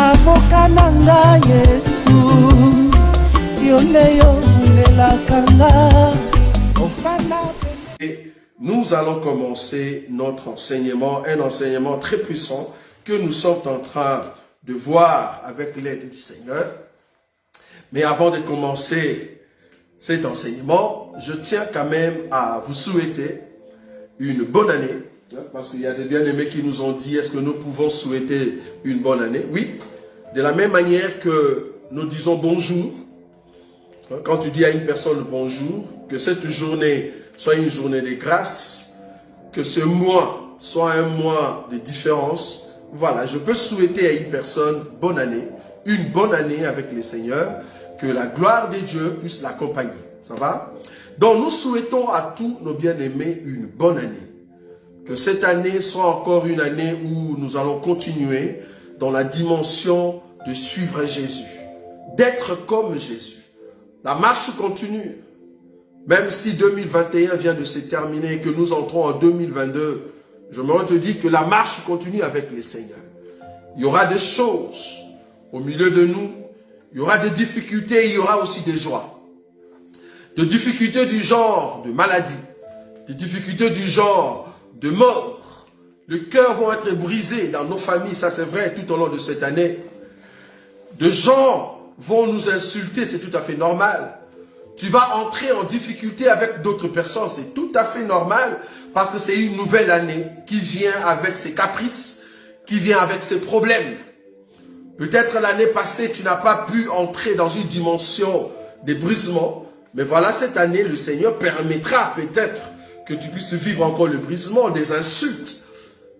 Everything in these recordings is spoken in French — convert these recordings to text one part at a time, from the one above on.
avocat nanga Yesu yoleyo nelakanga ofana. Et nous allons commencer notre enseignement, un enseignement très puissant que nous sommes en train de voir avec l'aide du Seigneur. Mais avant de commencer cet enseignement, je tiens quand même à vous souhaiter une bonne année. Parce qu'il y a des bien-aimés qui nous ont dit, est-ce que nous pouvons souhaiter une bonne année? Oui, de la même manière que nous disons bonjour. Quand tu dis à une personne bonjour, que cette journée soit une journée de grâce, que ce mois soit un mois de différence. Voilà, je peux souhaiter à une personne bonne année, une bonne année avec le Seigneur, que la gloire de Dieu puisse l'accompagner. Ça va? Donc nous souhaitons à tous nos bien-aimés une bonne année. Que cette année soit encore une année où nous allons continuer dans la dimension de suivre Jésus, d'être comme Jésus. La marche continue. Même si 2021 vient de se terminer et que nous entrons en 2022, je me te dis que la marche continue avec les Seigneurs. Il y aura des choses au milieu de nous, il y aura des difficultés, il y aura aussi des joies. Des difficultés du genre de maladie, des difficultés du genre de mort. Les cœurs vont être brisés dans nos familles, ça c'est vrai tout au long de cette année. Des gens vont nous insulter, c'est tout à fait normal. Tu vas entrer en difficulté avec d'autres personnes, c'est tout à fait normal parce que c'est une nouvelle année qui vient avec ses caprices, qui vient avec ses problèmes. Peut-être l'année passée, tu n'as pas pu entrer dans une dimension de brisement, mais voilà, cette année, le Seigneur permettra peut-être que tu puisses vivre encore le brisement, des insultes.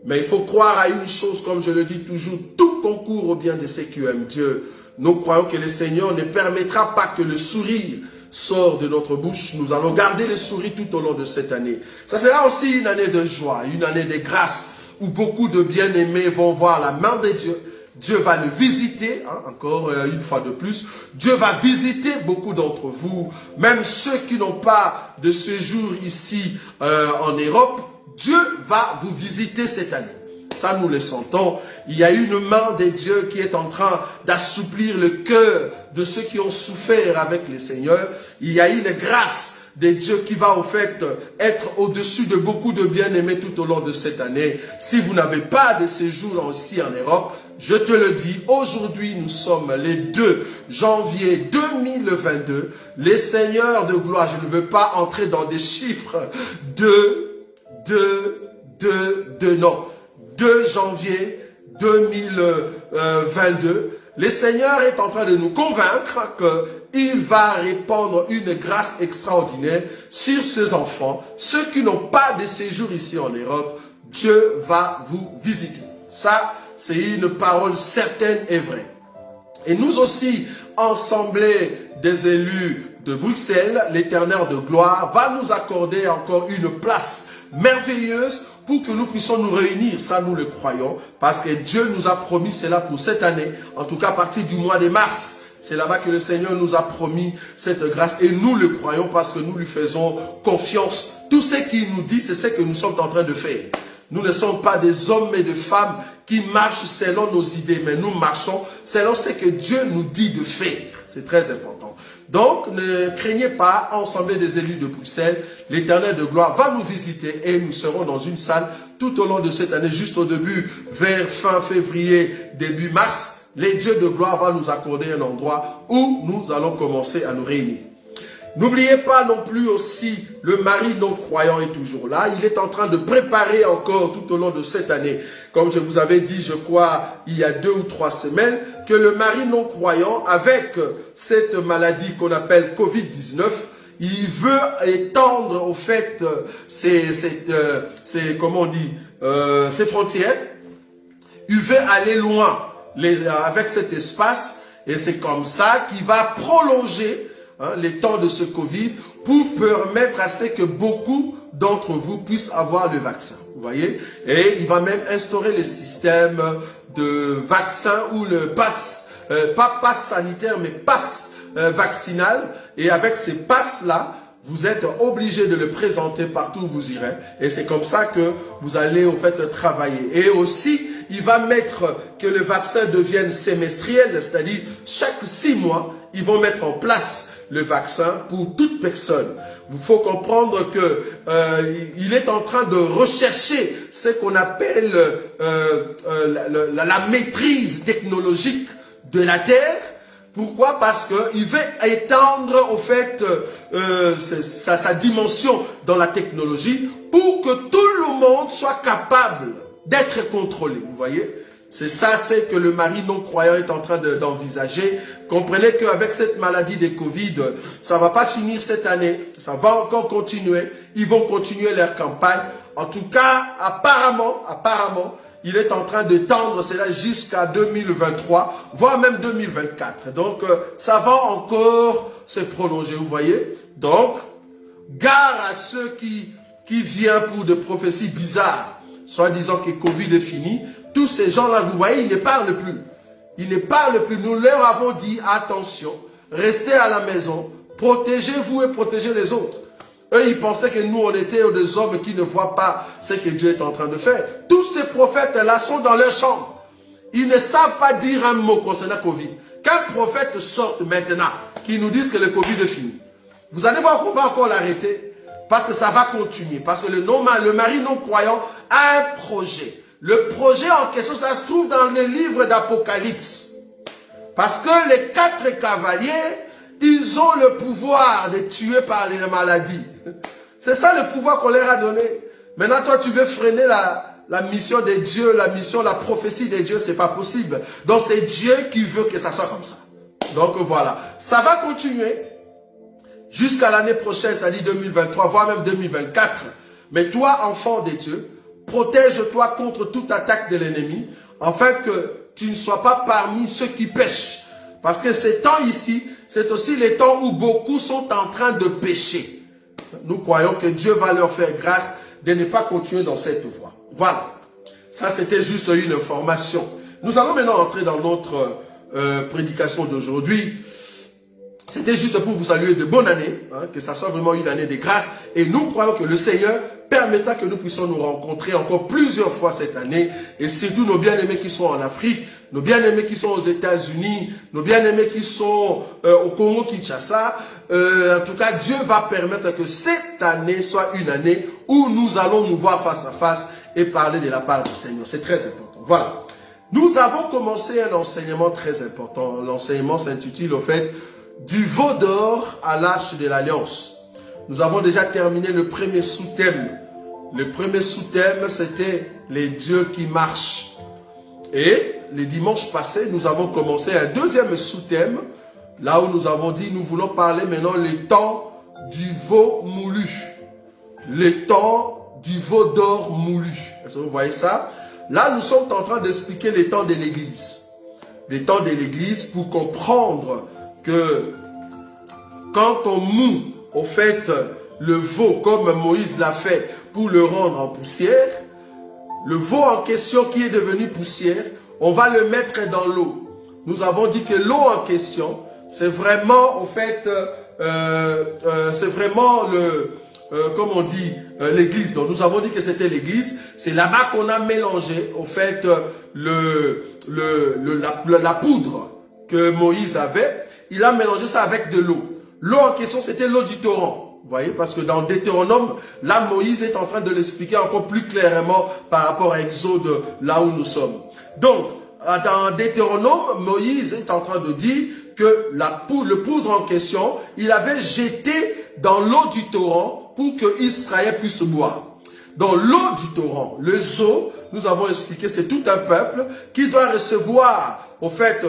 Mais il faut croire à une chose, comme je le dis toujours, tout concourt au bien de ceux qui aiment Dieu. Nous croyons que le Seigneur ne permettra pas que le sourire sort de notre bouche. Nous allons garder le sourire tout au long de cette année. Ça sera aussi une année de joie, une année de grâce, où beaucoup de bien-aimés vont voir la main de Dieu. Dieu va le visiter, encore une fois de plus. Dieu va visiter beaucoup d'entre vous, même ceux qui n'ont pas de séjour ici en Europe. Dieu va vous visiter cette année. Ça, nous le sentons. Il y a une main de Dieu qui est en train d'assouplir le cœur de ceux qui ont souffert avec le Seigneur. Il y a une grâce de Dieu qui va au fait être au-dessus de beaucoup de bien-aimés tout au long de cette année. Si vous n'avez pas de séjour ici en Europe, je te le dis, aujourd'hui nous sommes le 2 janvier 2022. Les seigneurs de gloire, je ne veux pas entrer dans des chiffres non. 2 janvier 2022, le Seigneur est en train de nous convaincre qu'il va répandre une grâce extraordinaire sur ses enfants. Ceux qui n'ont pas de séjour ici en Europe, Dieu va vous visiter. Ça, c'est une parole certaine et vraie. Et nous aussi, assemblée des élus de Bruxelles, l'Éternel de gloire va nous accorder encore une place merveilleuse pour que nous puissions nous réunir. Ça, nous le croyons, parce que Dieu nous a promis cela pour cette année, en tout cas à partir du mois de mars. C'est là-bas que le Seigneur nous a promis cette grâce et nous le croyons parce que nous lui faisons confiance. Tout ce qu'il nous dit, c'est ce que nous sommes en train de faire. Nous ne sommes pas des hommes et des femmes qui marchent selon nos idées, mais nous marchons selon ce que Dieu nous dit de faire. C'est très important. Donc, ne craignez pas, ensemble des élus de Bruxelles, l'Éternel de gloire va nous visiter et nous serons dans une salle tout au long de cette année, juste au début, vers fin février, début mars. Les dieux de gloire vont nous accorder un endroit où nous allons commencer à nous réunir. N'oubliez pas non plus aussi, le mari non-croyant est toujours là. Il est en train de préparer encore tout au long de cette année. Comme je vous avais dit, je crois, il y a 2 ou 3 semaines, que le mari non-croyant, avec cette maladie qu'on appelle Covid-19, il veut étendre au fait ses frontières. Il veut aller loin avec cet espace et c'est comme ça qu'il va prolonger les temps de ce Covid pour permettre à ce que beaucoup d'entre vous puissent avoir le vaccin. Vous voyez? Et il va même instaurer le système de vaccin ou le pass, pas pass sanitaire, mais pass vaccinal. Et avec ces passes-là, vous êtes obligé de le présenter partout où vous irez. Et c'est comme ça que vous allez au fait travailler. Et aussi, il va mettre que le vaccin devienne semestriel, c'est-à-dire chaque 6 mois, ils vont mettre en place le vaccin pour toute personne. Il faut comprendre que il est en train de rechercher ce qu'on appelle la maîtrise technologique de la Terre. Pourquoi? Parce qu'il veut étendre au fait sa dimension dans la technologie pour que tout le monde soit capable d'être contrôlé. Vous voyez? C'est ça, c'est que le mari non-croyant est en train d'envisager. Comprenez qu'avec cette maladie des Covid, ça ne va pas finir cette année. Ça va encore continuer. Ils vont continuer leur campagne. En tout cas, apparemment, il est en train de tendre cela jusqu'à 2023, voire même 2024. Donc, ça va encore se prolonger, vous voyez. Donc, gare à ceux qui viennent pour des prophéties bizarres, soit disant que Covid est fini. Tous ces gens-là, vous voyez, ils ne parlent plus. Ils ne parlent plus. Nous leur avons dit, attention, restez à la maison, protégez-vous et protégez les autres. Eux, ils pensaient que nous, on était des hommes qui ne voient pas ce que Dieu est en train de faire. Tous ces prophètes-là sont dans leur chambre. Ils ne savent pas dire un mot concernant Covid. Qu'un prophète sorte maintenant, qui nous dise que le Covid est fini, vous allez voir qu'on va encore l'arrêter, parce que ça va continuer. Parce que le mari non-croyant a un projet. Le projet en question, ça se trouve dans les livres d'Apocalypse. Parce que les 4 cavaliers, ils ont le pouvoir de tuer par les maladies. C'est ça le pouvoir qu'on leur a donné. Maintenant, toi, tu veux freiner la mission de Dieu, la prophétie de Dieu, c'est pas possible. Donc, c'est Dieu qui veut que ça soit comme ça. Donc, voilà. Ça va continuer jusqu'à l'année prochaine, c'est-à-dire 2023, voire même 2024. Mais toi, enfant de Dieu, protège-toi contre toute attaque de l'ennemi, afin que tu ne sois pas parmi ceux qui pêchent. Parce que ces temps ici, c'est aussi les temps où beaucoup sont en train de pécher. Nous croyons que Dieu va leur faire grâce de ne pas continuer dans cette voie. Voilà. Ça, c'était juste une information. Nous allons maintenant entrer dans notre prédication d'aujourd'hui. C'était juste pour vous saluer de bonne année, hein, que ça soit vraiment une année de grâce. Et nous croyons que le Seigneur permettra que nous puissions nous rencontrer encore plusieurs fois cette année. Et surtout nos bien-aimés qui sont en Afrique, nos bien-aimés qui sont aux États-Unis, nos bien-aimés qui sont au Congo-Kinshasa. En tout cas, Dieu va permettre que cette année soit une année où nous allons nous voir face à face et parler de la part du Seigneur. C'est très important. Voilà. Nous avons commencé un enseignement très important. L'enseignement s'intitule au fait du veau d'or à l'arche de l'alliance. Nous avons déjà terminé le premier sous-thème. Le premier sous-thème, c'était les dieux qui marchent. Et les dimanches passés, nous avons commencé un deuxième sous-thème, là où nous avons dit, nous voulons parler maintenant les temps du veau moulu. Les temps du veau d'or moulu. Est-ce que vous voyez ça? Là, nous sommes en train d'expliquer les temps de l'Église. Les temps de l'Église pour comprendre que quand on moue, au fait, le veau, comme Moïse l'a fait, pour le rendre en poussière, le veau en question qui est devenu poussière, on va le mettre dans l'eau. Nous avons dit que l'eau en question, c'est vraiment, au fait, c'est vraiment comme on dit, l'église. Donc nous avons dit que c'était l'église. C'est là-bas qu'on a mélangé, au fait, la poudre que Moïse avait. Il a mélangé ça avec de l'eau. L'eau en question, c'était l'eau du torrent. Vous voyez, parce que dans Deutéronome, là, Moïse est en train de l'expliquer encore plus clairement par rapport à Exode, là où nous sommes. Donc, dans Deutéronome, Moïse est en train de dire que le poudre en question, il avait jeté dans l'eau du torrent pour que Israël puisse boire. Dans l'eau du torrent, le zo, nous avons expliqué, c'est tout un peuple qui doit recevoir, au fait,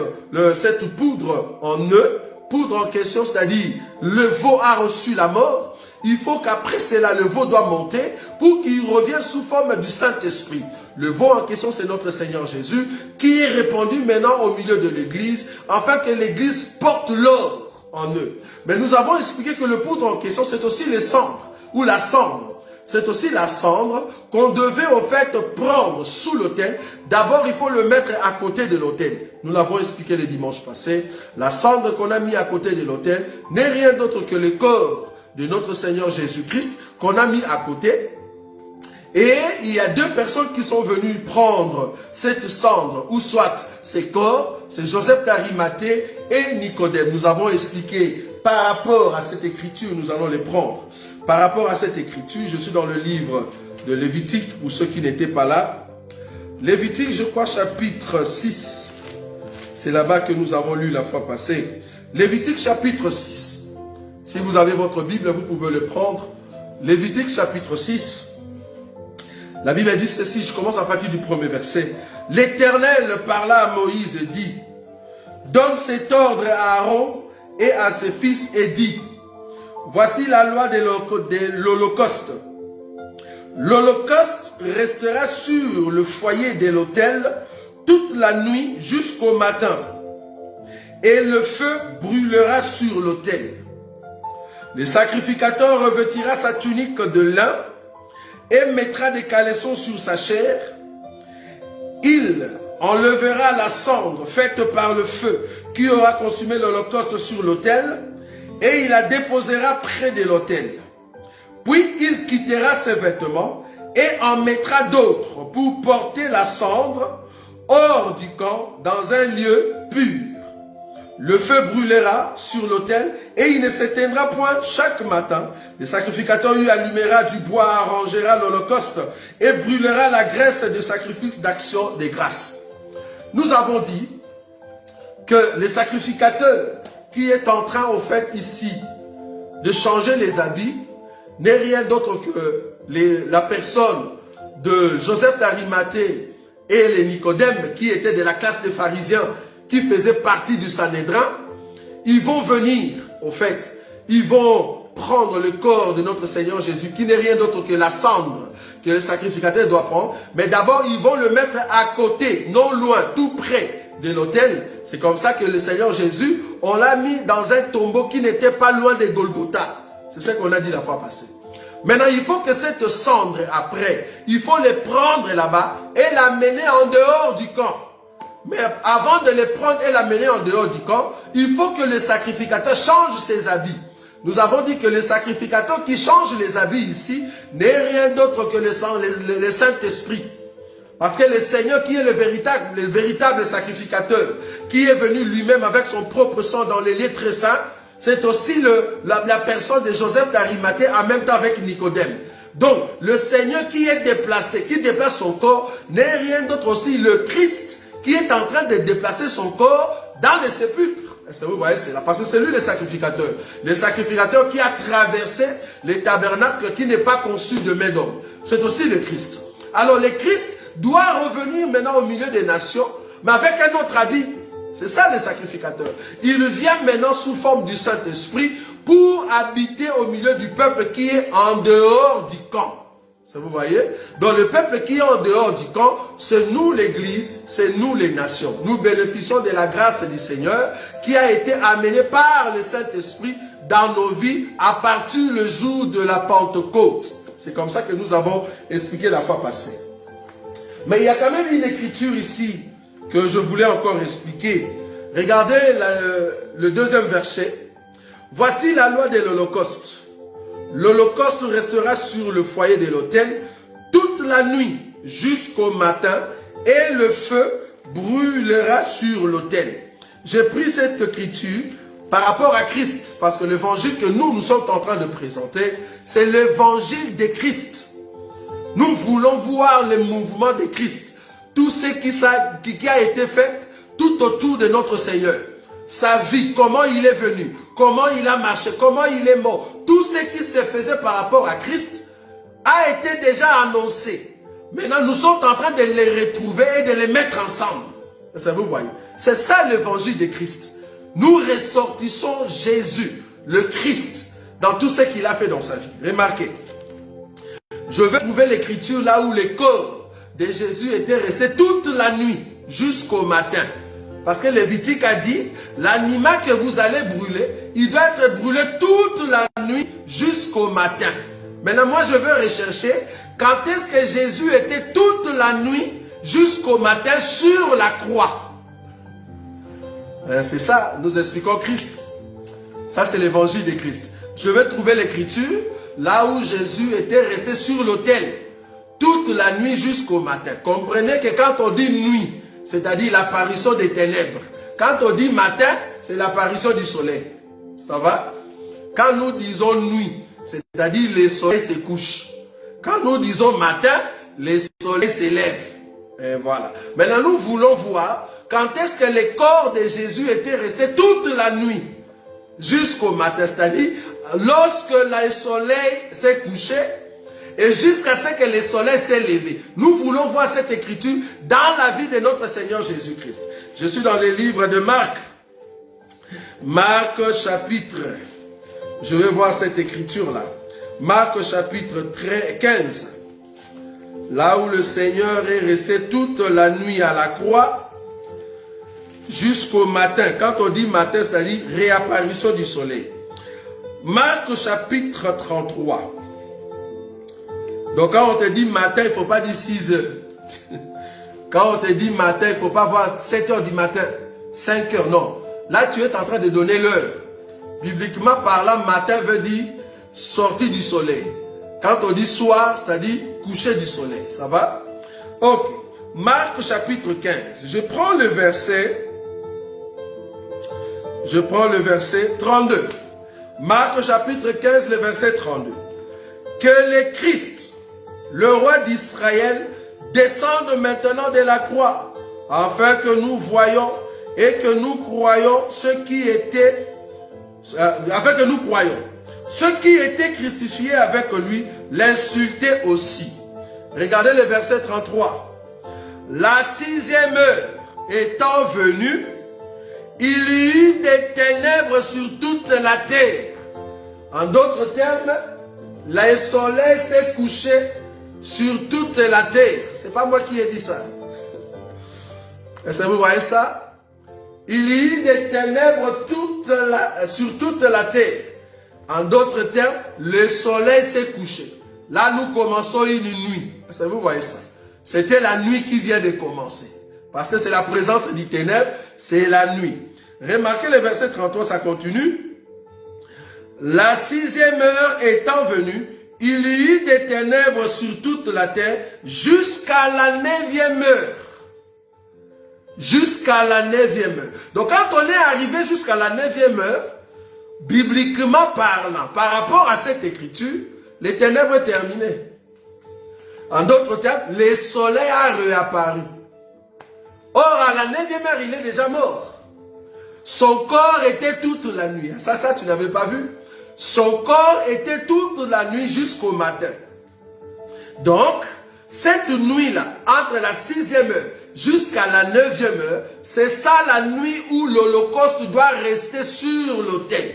cette poudre en eux, poudre en question, c'est-à-dire le veau a reçu la mort. Il faut qu'après cela, le veau doit monter pour qu'il revienne sous forme du Saint-Esprit. Le veau en question, c'est notre Seigneur Jésus qui est répandu maintenant au milieu de l'Église, afin que l'Église porte l'or en eux. Mais nous avons expliqué que le poudre en question, c'est aussi les cendres, ou la cendre. C'est aussi la cendre qu'on devait au fait prendre sous l'autel. D'abord, il faut le mettre à côté de l'autel. Nous l'avons expliqué le dimanche passé. La cendre qu'on a mis à côté de l'autel n'est rien d'autre que le corps de notre Seigneur Jésus-Christ qu'on a mis à côté. Et il y a deux personnes qui sont venues prendre cette cendre, ou soit ces corps, c'est Joseph d'Arimathée et Nicodème. Nous avons expliqué par rapport à cette écriture, nous allons les prendre. Par rapport à cette écriture, je suis dans le livre de Lévitique, pour ceux qui n'étaient pas là. Lévitique, je crois, chapitre 6. C'est là-bas que nous avons lu la fois passée. Lévitique, chapitre 6. Si vous avez votre Bible, vous pouvez le prendre. Lévitique, chapitre 6. La Bible dit ceci, je commence à partir du premier verset. L'Éternel parla à Moïse et dit, donne cet ordre à Aaron et à ses fils et dit, voici la loi de l'Holocauste. L'Holocauste restera sur le foyer de l'autel toute la nuit jusqu'au matin, et le feu brûlera sur l'autel. Le sacrificateur revêtira sa tunique de lin et mettra des caleçons sur sa chair. Il enlèvera la cendre faite par le feu qui aura consumé l'holocauste sur l'autel et il la déposera près de l'autel. Puis il quittera ses vêtements et en mettra d'autres pour porter la cendre hors du camp dans un lieu pur. Le feu brûlera sur l'autel et il ne s'éteindra point chaque matin. Le sacrificateur y allumera du bois, arrangera l'holocauste et brûlera la graisse de sacrifice d'action des grâces. Nous avons dit que le sacrificateur qui est en train, au fait, ici, de changer les habits, n'est rien d'autre que la personne de Joseph d'Arimathée et les Nicodèmes qui étaient de la classe des pharisiens, qui faisaient partie du Sanhédrin. Ils vont venir, au fait, ils vont prendre le corps de notre Seigneur Jésus, qui n'est rien d'autre que la cendre que le sacrificateur doit prendre. Mais d'abord, ils vont le mettre à côté, non loin, tout près de l'autel. C'est comme ça que le Seigneur Jésus, on l'a mis dans un tombeau qui n'était pas loin de Golgotha. C'est ce qu'on a dit la fois passée. Maintenant, il faut que cette cendre, après, il faut les prendre là-bas et l'amener en dehors du camp. Mais avant de les prendre et l'amener en dehors du camp, il faut que le sacrificateur change ses habits. Nous avons dit que le sacrificateur qui change les habits ici n'est rien d'autre que le Saint-Esprit. Parce que le Seigneur qui est le véritable sacrificateur, qui est venu lui-même avec son propre sang dans les lieux très saints, c'est aussi la personne de Joseph d'Arimathée en même temps avec Nicodème. Donc, le Seigneur qui est déplacé, qui déplace son corps, n'est rien d'autre aussi le Christ qui est en train de déplacer son corps dans les sépulcres. Vous voyez, c'est là, parce que c'est lui le sacrificateur. Le sacrificateur qui a traversé les tabernacles qui n'est pas conçu de main d'homme. C'est aussi le Christ. Alors, le Christ doit revenir maintenant au milieu des nations, mais avec un autre habit. C'est ça le sacrificateur. Il vient maintenant sous forme du Saint-Esprit pour habiter au milieu du peuple qui est en dehors du camp. Vous voyez? Donc le peuple qui est en dehors du camp, c'est nous l'Église, c'est nous les nations. Nous bénéficions de la grâce du Seigneur qui a été amenée par le Saint-Esprit dans nos vies à partir du jour de la Pentecôte. C'est comme ça que nous avons expliqué la fois passée. Mais il y a quand même une écriture ici que je voulais encore expliquer. Regardez le deuxième verset. Voici la loi de l'Holocauste. L'Holocauste restera sur le foyer de l'autel toute la nuit jusqu'au matin et le feu brûlera sur l'autel. J'ai pris cette écriture par rapport à Christ parce que l'évangile que nous sommes en train de présenter, c'est l'évangile de Christ. Nous voulons voir le mouvement de Christ. Tout ce qui a été fait tout autour de notre Seigneur. Sa vie, comment il est venu, comment il a marché, comment il est mort. Tout ce qui se faisait par rapport à Christ a été déjà annoncé. Maintenant, nous sommes en train de les retrouver et de les mettre ensemble. Ça, vous voyez. C'est ça l'évangile de Christ. Nous ressortissons Jésus, le Christ, dans tout ce qu'il a fait dans sa vie. Remarquez. Je vais trouver l'écriture là où le corps de Jésus était resté toute la nuit jusqu'au matin. Parce que Lévitique a dit, l'animal que vous allez brûler, il doit être brûlé toute la nuit jusqu'au matin. Maintenant, moi, je veux rechercher quand est-ce que Jésus était toute la nuit jusqu'au matin sur la croix. C'est ça, nous expliquons Christ. Ça, c'est l'évangile de Christ. Je vais trouver l'écriture là où Jésus était resté sur l'autel toute toute la nuit jusqu'au matin. Comprenez que quand on dit nuit, c'est-à-dire l'apparition des ténèbres. Quand on dit matin, c'est l'apparition du soleil. Ça va? Quand nous disons nuit, c'est-à-dire le soleil se couche. Quand nous disons matin, le soleil s'élève. Et voilà. Maintenant, nous voulons voir quand est-ce que le corps de Jésus était resté toute la nuit jusqu'au matin. C'est-à-dire, lorsque le soleil s'est couché et jusqu'à ce que le soleil s'est levé. Nous voulons voir cette écriture dans la vie de notre Seigneur Jésus-Christ. Je suis dans le livre de Marc. Marc chapitre. Je vais voir cette écriture-là. Marc chapitre 15. Là où le Seigneur est resté toute la nuit à la croix jusqu'au matin. Quand on dit matin, c'est-à-dire réapparition du soleil. Marc chapitre 33. Donc quand on te dit matin, il ne faut pas dire 6 heures. Quand on te dit matin, il ne faut pas voir 7 heures du matin, 5 heures, non. Là, tu es en train de donner l'heure. Bibliquement parlant, matin veut dire sortie du soleil. Quand on dit soir, c'est-à-dire coucher du soleil. Ça va? Ok. Marc chapitre 15. Je prends le verset 32. Marc chapitre 15, le verset 32. Que le Christ, le roi d'Israël, descende maintenant de la croix, afin que nous voyions et que nous croyions ceux qui étaient crucifiés avec lui, l'insultaient aussi. Regardez le verset 33. La 6e heure étant venue, il y eut des ténèbres sur toute la terre. En d'autres termes, le soleil s'est couché sur toute la terre. Ce n'est pas moi qui ai dit ça. Est-ce que vous voyez ça? Il y eut des ténèbres sur toute la terre. En d'autres termes, le soleil s'est couché. Là, nous commençons une nuit. Est-ce que vous voyez ça? C'était la nuit qui vient de commencer. Parce que c'est la présence du ténèbre, c'est la nuit. Remarquez le verset 33, ça continue. La 6e heure étant venue, il y eut des ténèbres sur toute la terre jusqu'à la 9e heure. Jusqu'à la 9e heure. Donc quand on est arrivé jusqu'à la 9e heure, bibliquement parlant, par rapport à cette écriture, les ténèbres terminaient. En d'autres termes, le soleil a réapparu. Or, à la 9e heure, il est déjà mort. Son corps était toute la nuit. Ça tu n'avais pas vu. Son corps était toute la nuit jusqu'au matin. Donc, cette nuit-là, entre la 6e heure jusqu'à la 9e heure, c'est ça la nuit où l'Holocauste doit rester sur l'autel.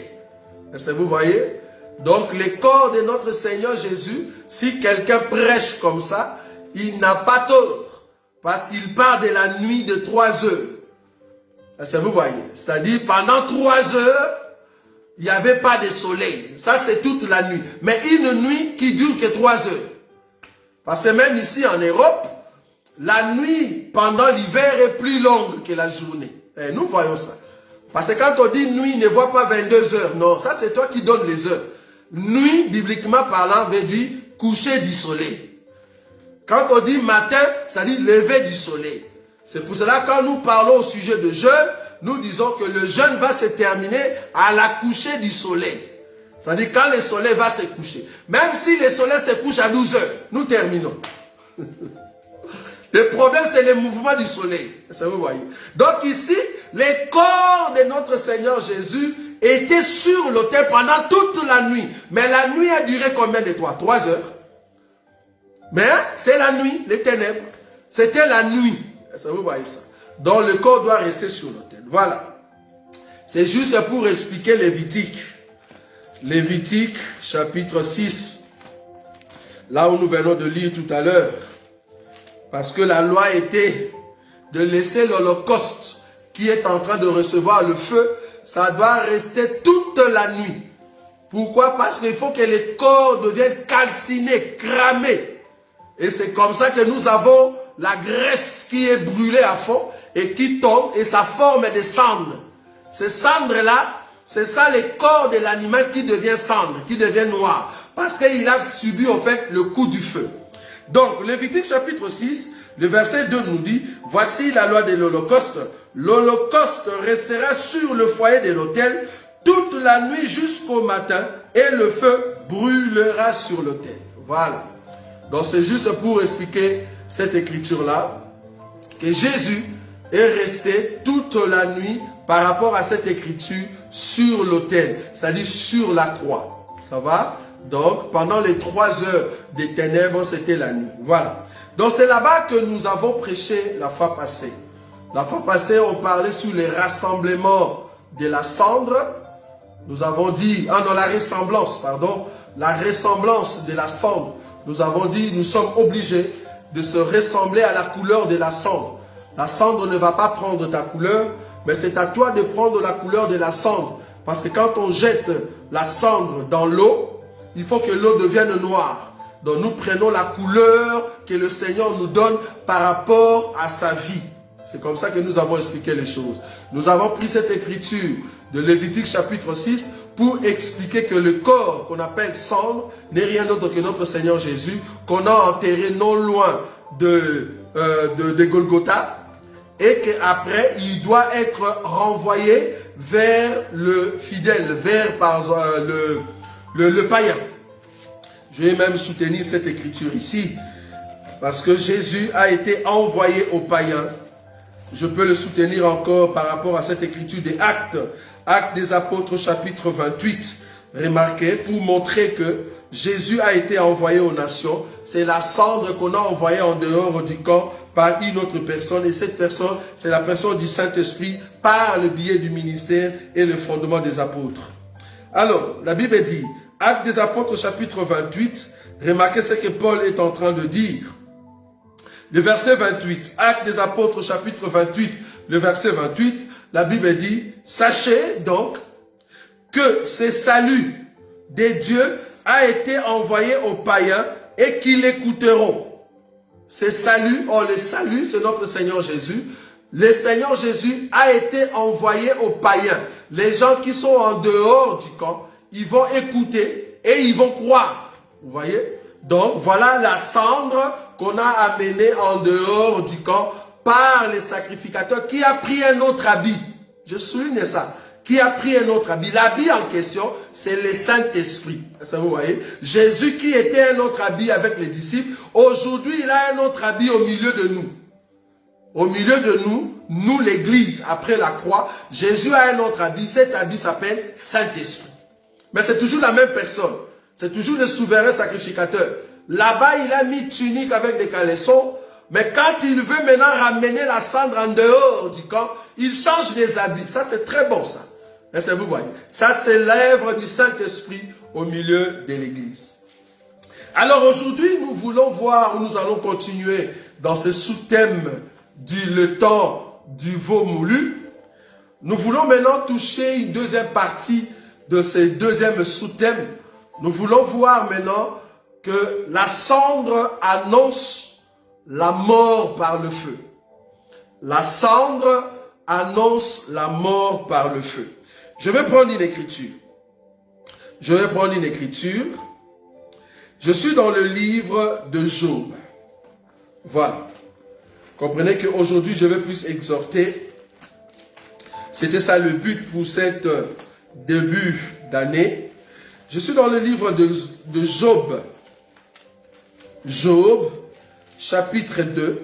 Est-ce que vous voyez? Donc, le corps de notre Seigneur Jésus, si quelqu'un prêche comme ça, il n'a pas tort. Parce qu'il part de la nuit de 3 heures. Est-ce que vous voyez? C'est-à-dire, pendant 3 heures, il n'y avait pas de soleil. Ça, c'est toute la nuit. Mais une nuit qui dure que 3 heures. Parce que même ici en Europe, la nuit pendant l'hiver est plus longue que la journée. Et nous voyons ça. Parce que quand on dit nuit, ne voit pas 22 heures. Non, ça c'est toi qui donnes les heures. Nuit, bibliquement parlant, veut dire coucher du soleil. Quand on dit matin, ça dit lever du soleil. C'est pour cela quand nous parlons au sujet de jeûne, nous disons que le jeûne va se terminer à la coucher du soleil. C'est-à-dire quand le soleil va se coucher. Même si le soleil se couche à 12 heures, nous terminons. Le problème, c'est le mouvement du soleil. Ça vous voyez. Donc ici, les corps de notre Seigneur Jésus étaient sur l'autel pendant toute la nuit. Mais la nuit a duré combien de temps? 3 heures. Mais c'est la nuit, les ténèbres. C'était la nuit. Ça vous voyez ça. Donc le corps doit rester sur l'autel. Voilà. C'est juste pour expliquer Lévitique. Lévitique, chapitre 6. Là où nous venons de lire tout à l'heure. Parce que la loi était de laisser l'Holocauste qui est en train de recevoir le feu. Ça doit rester toute la nuit. Pourquoi? Parce qu'il faut que les corps deviennent calcinés, cramés. Et c'est comme ça que nous avons la graisse qui est brûlée à fond et qui tombe et ça forme des cendres. Ces cendres-là, c'est ça les corps de l'animal qui devient cendre, qui devient noir. Parce qu'il a subi en fait le coup du feu. Donc, Lévitique chapitre 6, le verset 2 nous dit, voici la loi de l'Holocauste. L'Holocauste restera sur le foyer de l'autel toute la nuit jusqu'au matin et le feu brûlera sur l'autel. Voilà. Donc, c'est juste pour expliquer cette écriture-là, que Jésus est resté toute la nuit par rapport à cette écriture sur l'autel, c'est-à-dire sur la croix. Ça va? Donc, pendant les 3 heures des ténèbres, c'était la nuit. Voilà. Donc, c'est là-bas que nous avons prêché la fois passée. La fois passée, on parlait sur les rassemblements de la cendre. Nous avons dit, la ressemblance, pardon, la ressemblance de la cendre. Nous avons dit, nous sommes obligés de se ressembler à la couleur de la cendre. La cendre ne va pas prendre ta couleur, mais c'est à toi de prendre la couleur de la cendre. Parce que quand on jette la cendre dans l'eau, il faut que l'eau devienne noire. Donc nous prenons la couleur que le Seigneur nous donne par rapport à sa vie. C'est comme ça que nous avons expliqué les choses. Nous avons pris cette écriture de Lévitique chapitre 6 pour expliquer que le corps qu'on appelle cendre n'est rien d'autre que notre Seigneur Jésus, qu'on a enterré non loin de Golgotha, et qu'après il doit être renvoyé vers le fidèle, vers le païen. Je vais même soutenir cette écriture ici, parce que Jésus a été envoyé aux païens. Je peux le soutenir encore par rapport à cette écriture des Actes, Actes des Apôtres chapitre 28. Remarquez, pour montrer que Jésus a été envoyé aux nations, c'est la cendre qu'on a envoyée en dehors du camp par une autre personne, et cette personne, c'est la personne du Saint-Esprit par le biais du ministère et le fondement des apôtres. Alors, la Bible dit, Actes des Apôtres chapitre 28, remarquez ce que Paul est en train de dire. Le verset 28, Actes des Apôtres chapitre 28, le verset 28, la Bible dit, sachez donc que ce salut des dieux a été envoyé aux païens et qu'ils l'écouteront. Ce salut, le salut, c'est notre Seigneur Jésus. Le Seigneur Jésus a été envoyé aux païens. Les gens qui sont en dehors du camp, ils vont écouter et ils vont croire. Vous voyez? Donc, voilà la cendre qu'on a amenée en dehors du camp par les sacrificateurs qui a pris un autre habit. Je souligne ça. Qui a pris un autre habit. L'habit en question, c'est le Saint-Esprit. Ça, vous voyez? Jésus qui était un autre habit avec les disciples, aujourd'hui, il a un autre habit au milieu de nous. Au milieu de nous, nous l'église, après la croix, Jésus a un autre habit. Cet habit s'appelle Saint-Esprit. Mais c'est toujours la même personne. C'est toujours le souverain sacrificateur. Là-bas, il a mis tunique avec des caleçons. Mais quand il veut maintenant ramener la cendre en dehors du camp, il change les habits. Ça, c'est très bon, ça. Est-ce que vous voyez? Ça, c'est l'œuvre du Saint-Esprit au milieu de l'église. Alors aujourd'hui, nous voulons voir, nous allons continuer dans ce sous-thème le temps du veau moulu. Nous voulons maintenant toucher une deuxième partie de ce deuxième sous-thème. Nous voulons voir maintenant que la cendre annonce la mort par le feu. La cendre annonce la mort par le feu. Je vais prendre une écriture. Je suis dans le livre de Job. Voilà. Comprenez qu'aujourd'hui, je vais plus exhorter. C'était ça le but pour cette début d'année. Je suis dans le livre de Job. Job, chapitre 2.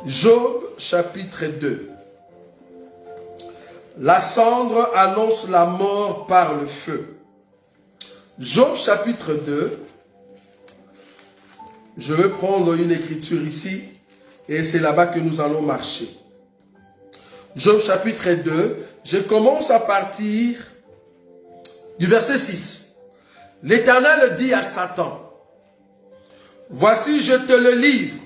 Job, chapitre 2. La cendre annonce la mort par le feu. Job, chapitre 2. Je vais prendre une écriture ici et c'est là-bas que nous allons marcher. Job, chapitre 2. Je commence à partir du verset 6. L'Éternel dit à Satan, « Voici, je te le livre,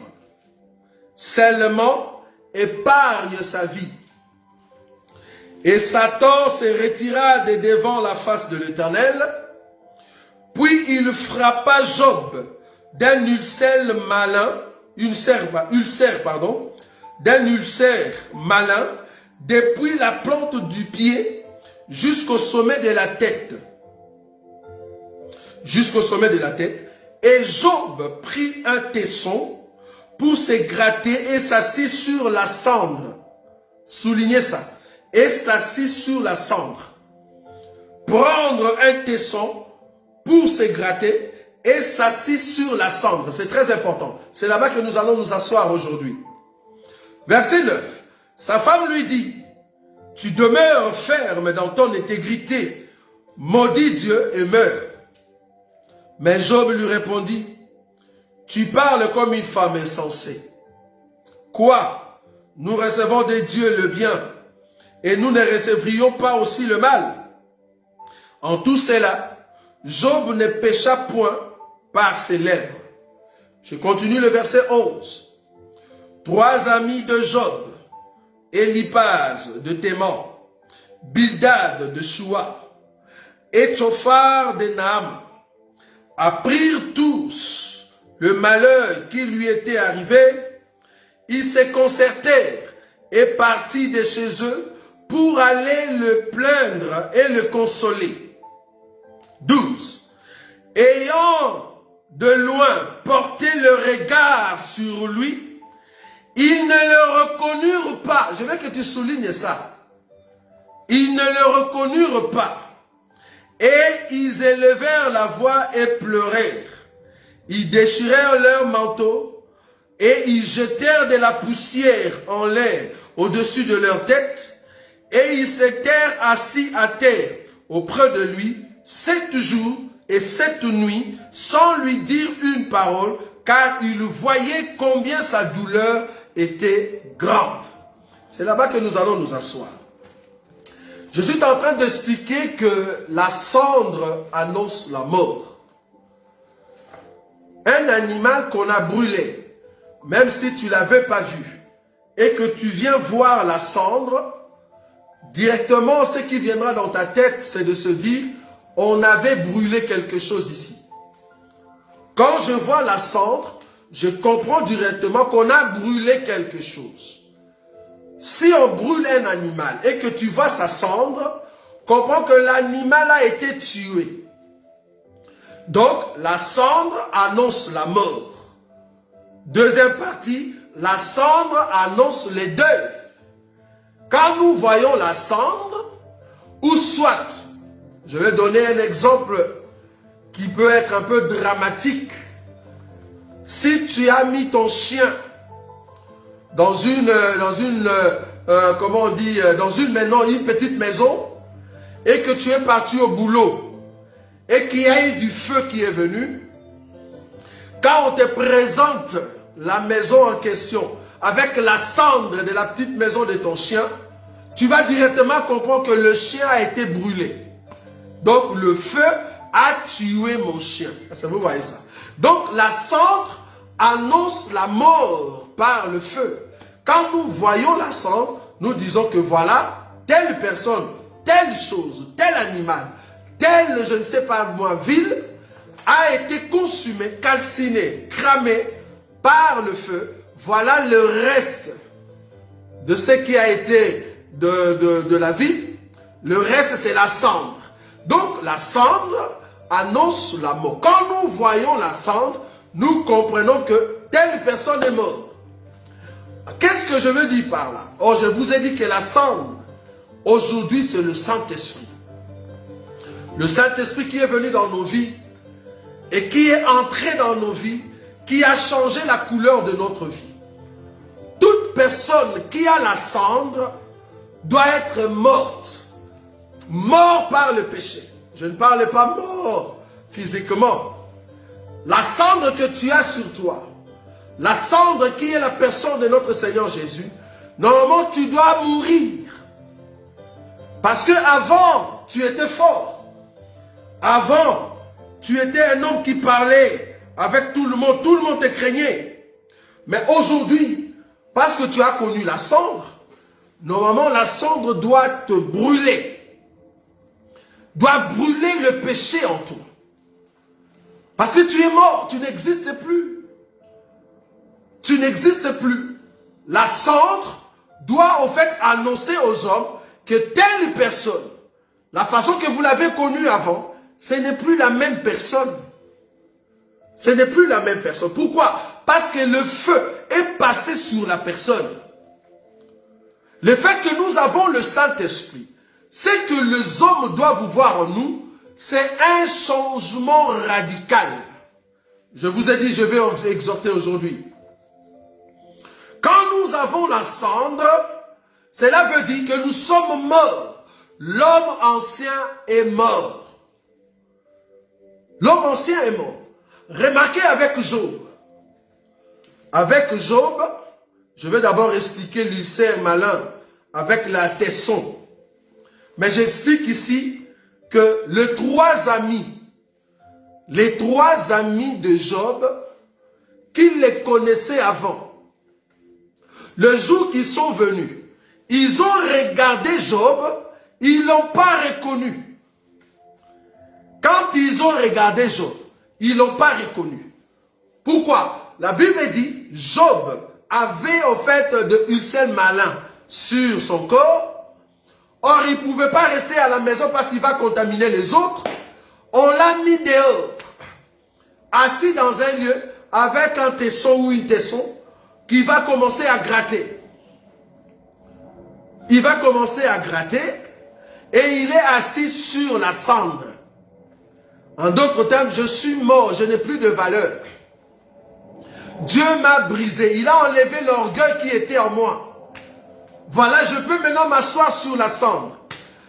seulement épargne sa vie. » Et Satan se retira de devant la face de l'Éternel, puis il frappa Job d'un ulcère malin, d'un ulcère malin, depuis la plante du pied jusqu'au sommet de la tête. Jusqu'au sommet de la tête. Et Job prit un tesson pour se gratter et s'assit sur la cendre. Soulignez ça. Et s'assit sur la cendre. Prendre un tesson pour se gratter et s'assit sur la cendre. C'est très important. C'est là-bas que nous allons nous asseoir aujourd'hui. Verset 9. Sa femme lui dit, tu demeures ferme dans ton intégrité, maudis Dieu et meurs. Mais Job lui répondit, tu parles comme une femme insensée. Quoi? Nous recevons de Dieu le bien et nous ne recevrions pas aussi le mal. En tout cela, Job ne pécha point par ses lèvres. Je continue le verset 11. 3 amis de Job, Eliphaz de Théman, Bildad de Shua et Tsophar de Naam apprirent tous le malheur qui lui était arrivé. Ils se concertèrent et partirent de chez eux pour aller le plaindre et le consoler. 12. Ayant de loin porté le regard sur lui, ils ne le reconnurent pas. Je veux que tu soulignes ça. Ils ne le reconnurent pas. Et ils élevèrent la voix et pleurèrent. Ils déchirèrent leur manteau et ils jetèrent de la poussière en l'air au-dessus de leur tête. Et ils s'étaient assis à terre auprès de lui 7 jours et 7 nuits sans lui dire une parole, car ils voyaient combien sa douleur était grande. C'est là-bas que nous allons nous asseoir. Je suis en train d'expliquer que la cendre annonce la mort. Un animal qu'on a brûlé, même si tu ne l'avais pas vu, et que tu viens voir la cendre, directement ce qui viendra dans ta tête, c'est de se dire, on avait brûlé quelque chose ici. Quand je vois la cendre, je comprends directement qu'on a brûlé quelque chose. Si on brûle un animal et que tu vois sa cendre, comprends que l'animal a été tué. Donc, la cendre annonce la mort. Deuxième partie, la cendre annonce les deuils. Quand nous voyons la cendre, ou soit, je vais donner un exemple qui peut être un peu dramatique. Si tu as mis ton chien dans une petite maison, et que tu es parti au boulot, et qu'il y a eu du feu qui est venu, quand on te présente la maison en question, avec la cendre de la petite maison de ton chien, tu vas directement comprendre que le chien a été brûlé. Donc le feu a tué mon chien. Est-ce que vous voyez ça? Donc la cendre annonce la mort par le feu. Quand nous voyons la cendre, nous disons que voilà, telle personne, telle chose, tel animal, tel, je ne sais pas moi, ville, a été consumé, calciné, cramé par le feu. Voilà le reste de ce qui a été de la ville. Le reste, c'est la cendre. Donc, la cendre annonce la mort. Quand nous voyons la cendre, nous comprenons que telle personne est morte. Qu'est-ce que je veux dire par là? Oh, je vous ai dit que la cendre, aujourd'hui, c'est le Saint-Esprit. Le Saint-Esprit qui est venu dans nos vies et qui est entré dans nos vies, qui a changé la couleur de notre vie. Toute personne qui a la cendre doit être morte. Mort par le péché. Je ne parle pas mort physiquement. La cendre que tu as sur toi, la cendre qui est la personne de notre Seigneur Jésus, normalement tu dois mourir. Parce que avant tu étais fort. Avant, tu étais un homme qui parlait avec tout le monde te craignait. Mais aujourd'hui, parce que tu as connu la cendre, normalement la cendre doit te brûler. Doit brûler le péché en toi. Parce que tu es mort, tu n'existes plus. Tu n'existes plus. La cendre doit au fait annoncer aux hommes que telle personne, la façon que vous l'avez connue avant, ce n'est plus la même personne. Ce n'est plus la même personne. Pourquoi? Parce que le feu est passé sur la personne. Le fait que nous avons le Saint-Esprit, c'est que les hommes doivent voir en nous, c'est un changement radical. Je vous ai dit, je vais exhorter aujourd'hui. Quand nous avons la cendre, cela veut dire que nous sommes morts. L'homme ancien est mort. L'homme ancien est mort. Remarquez avec Job. Avec Job, je vais d'abord expliquer l'ulcère malin avec la tesson. Mais j'explique ici que les trois amis de Job, qu'ils les connaissaient avant, le jour qu'ils sont venus, ils ont regardé Job, ils ne l'ont pas reconnu. Quand ils ont regardé Job, ils ne l'ont pas reconnu. Pourquoi? La Bible dit, Job avait au fait de ulcères malins sur son corps. Or, il ne pouvait pas rester à la maison parce qu'il va contaminer les autres. On l'a mis dehors, assis dans un lieu avec un tesson ou une tesson qui va commencer à gratter. Il va commencer à gratter et il est assis sur la cendre. En d'autres termes, je suis mort, je n'ai plus de valeur. Dieu m'a brisé, il a enlevé l'orgueil qui était en moi. Voilà, je peux maintenant m'asseoir sur la cendre.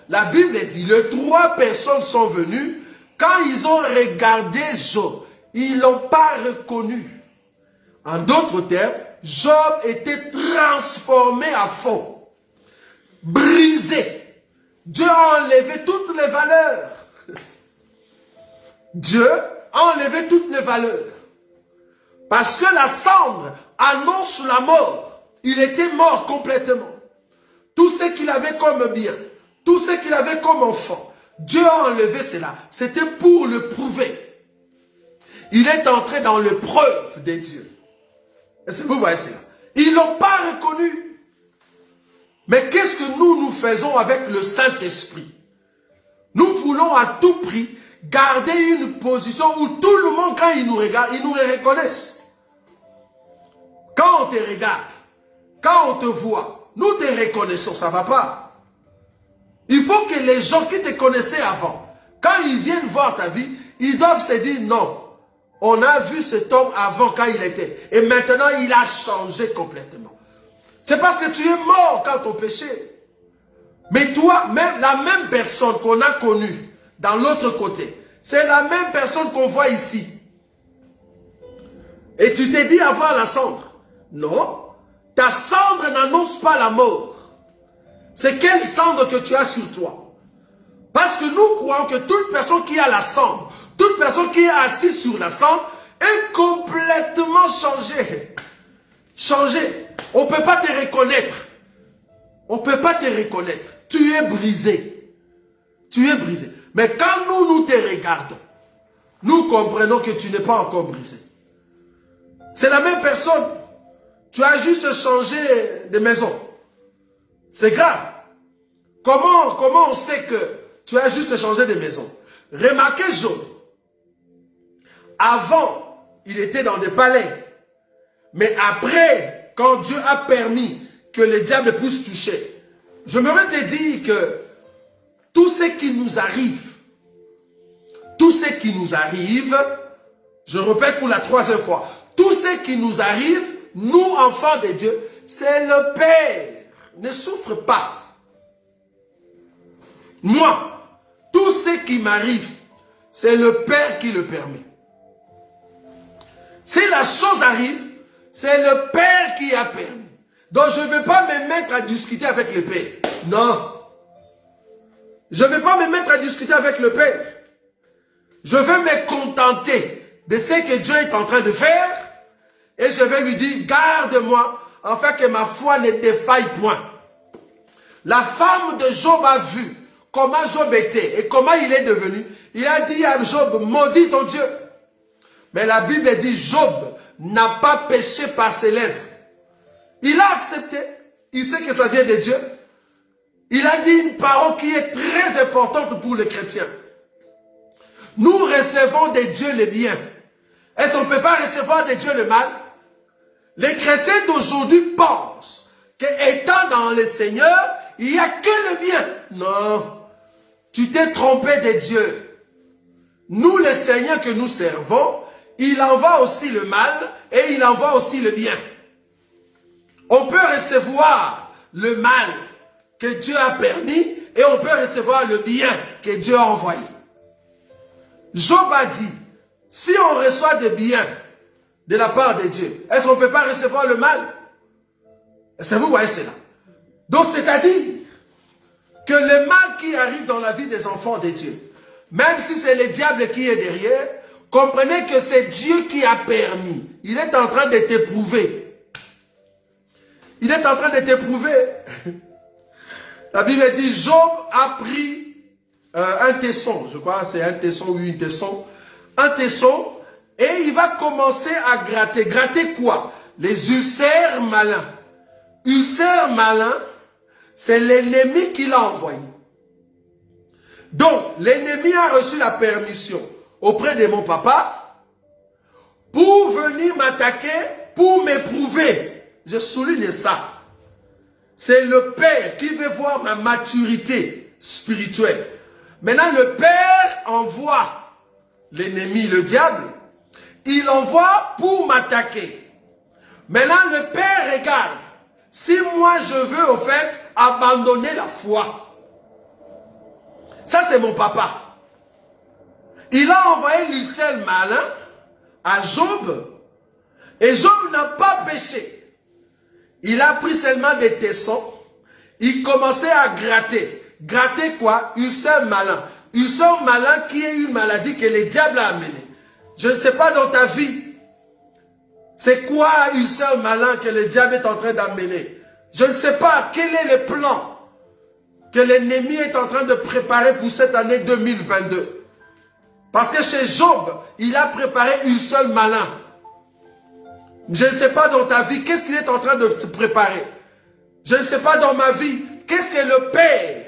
La Bible dit, les trois personnes sont venues, quand ils ont regardé Job, ils ne l'ont pas reconnu. En d'autres termes, Job était transformé à fond, brisé. Dieu a enlevé toutes les valeurs. Dieu a enlevé toutes les valeurs. Parce que la cendre annonce la mort. Il était mort complètement. Tout ce qu'il avait comme bien, tout ce qu'il avait comme enfant, Dieu a enlevé cela. C'était pour le prouver. Il est entré dans l'épreuve de Dieu. Est-ce que vous voyez cela? Ils ne l'ont pas reconnu. Mais qu'est-ce que nous faisons avec le Saint-Esprit? Nous voulons à tout prix garder une position où tout le monde, quand il nous regarde, ils nous reconnaissent. Quand on te regarde, quand on te voit, nous te reconnaissons, ça ne va pas. Il faut que les gens qui te connaissaient avant, quand ils viennent voir ta vie, ils doivent se dire non. On a vu cet homme avant quand il était. Et maintenant, il a changé complètement. C'est parce que tu es mort quand ton péché. Mais toi, même la même personne qu'on a connue dans l'autre côté, c'est la même personne qu'on voit ici. Et tu t'es dit avoir la cendre. Non, ta cendre n'annonce pas la mort. C'est quelle cendre que tu as sur toi? Parce que nous croyons que toute personne qui a la cendre, toute personne qui est assise sur la cendre est complètement changée. Changée. On ne peut pas te reconnaître. On ne peut pas te reconnaître. Tu es brisé. Tu es brisé. Mais quand nous te regardons, nous comprenons que tu n'es pas encore brisé. C'est la même personne. Tu as juste changé de maison. C'est grave. Comment on sait que tu as juste changé de maison? Remarquez Job. Avant, il était dans des palais. Mais après, quand Dieu a permis que le diable puisse toucher, je me te dire que tout ce qui nous arrive, je répète pour la troisième fois, tout ce qui nous arrive, nous, enfants de Dieu, c'est le Père. Ne souffre pas. Moi, tout ce qui m'arrive, c'est le Père qui le permet. Si la chose arrive, c'est le Père qui a permis. Donc je ne vais pas me mettre à discuter avec le Père. Non. Je ne vais pas me mettre à discuter avec le Père. Je vais me contenter de ce que Dieu est en train de faire. Et je vais lui dire, garde-moi, afin que ma foi ne défaille point. La femme de Job a vu comment Job était et comment il est devenu. Il a dit à Job, maudit ton Dieu. Mais la Bible dit, Job n'a pas péché par ses lèvres. Il a accepté. Il sait que ça vient de Dieu. Il a dit une parole qui est très importante pour les chrétiens. Nous recevons de Dieu les biens. Est-ce qu'on ne peut pas recevoir de Dieu le mal? Les chrétiens d'aujourd'hui pensent qu'étant dans le Seigneur, il n'y a que le bien. Non, tu t'es trompé de Dieu. Nous, le Seigneur que nous servons, il envoie aussi le mal et il envoie aussi le bien. On peut recevoir le mal que Dieu a permis et on peut recevoir le bien que Dieu a envoyé. Job a dit, si on reçoit des biens de la part de Dieu, est-ce qu'on ne peut pas recevoir le mal? Est-ce que vous voyez cela? Donc c'est-à-dire que le mal qui arrive dans la vie des enfants de Dieu, même si c'est le diable qui est derrière, comprenez que c'est Dieu qui a permis. Il est en train de t'éprouver. Il est en train de t'éprouver. La Bible dit, Job a pris un tesson, je crois c'est un tesson ou une tesson, un tesson, et il va commencer à gratter. Gratter quoi? Les ulcères malins. Ulcères malins, c'est l'ennemi qui l'a envoyé. Donc, l'ennemi a reçu la permission auprès de mon papa pour venir m'attaquer, pour m'éprouver. Je souligne ça. C'est le Père qui veut voir ma maturité spirituelle. Maintenant, le Père envoie l'ennemi, le diable. Il envoie pour m'attaquer. Maintenant, le Père regarde. Si moi, je veux, au fait, abandonner la foi. Ça, c'est mon papa. Il a envoyé l'ulcère malin à Job. Et Job n'a pas péché. Il a pris seulement des tessons. Il commençait à gratter. Gratter quoi? Ulcère malin. Ulcère malin qui est une maladie que le diable a amenée. Je ne sais pas dans ta vie. C'est quoi ulcère malin que le diable est en train d'amener? Je ne sais pas quel est le plan que l'ennemi est en train de préparer pour cette année 2022. Parce que chez Job, il a préparé ulcère malin. Je ne sais pas dans ta vie, qu'est-ce qu'il est en train de te préparer? Je ne sais pas dans ma vie, qu'est-ce que le Père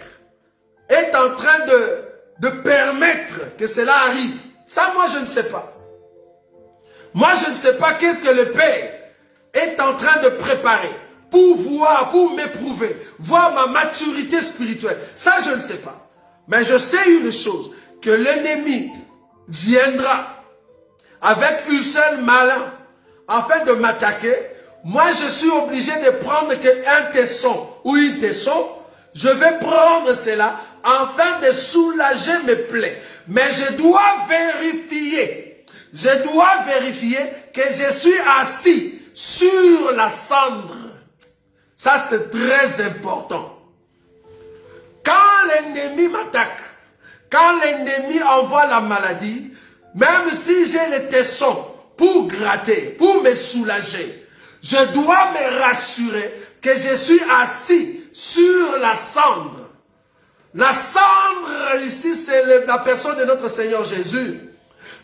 est en train de permettre que cela arrive? Ça, moi, je ne sais pas. Moi, je ne sais pas qu'est-ce que le Père est en train de préparer pour voir, pour m'éprouver, voir ma maturité spirituelle. Ça, je ne sais pas. Mais je sais une chose, que l'ennemi viendra avec ulcère malin afin de m'attaquer. Moi, je suis obligé de prendre un tesson ou une tesson. Je vais prendre cela afin de soulager mes plaies. Mais je dois vérifier. Je dois vérifier que je suis assis sur la cendre. Ça, c'est très important. Quand l'ennemi m'attaque, quand l'ennemi envoie la maladie, même si j'ai le tesson pour gratter, pour me soulager, je dois me rassurer que je suis assis sur la cendre. La cendre, ici, c'est la personne de notre Seigneur Jésus.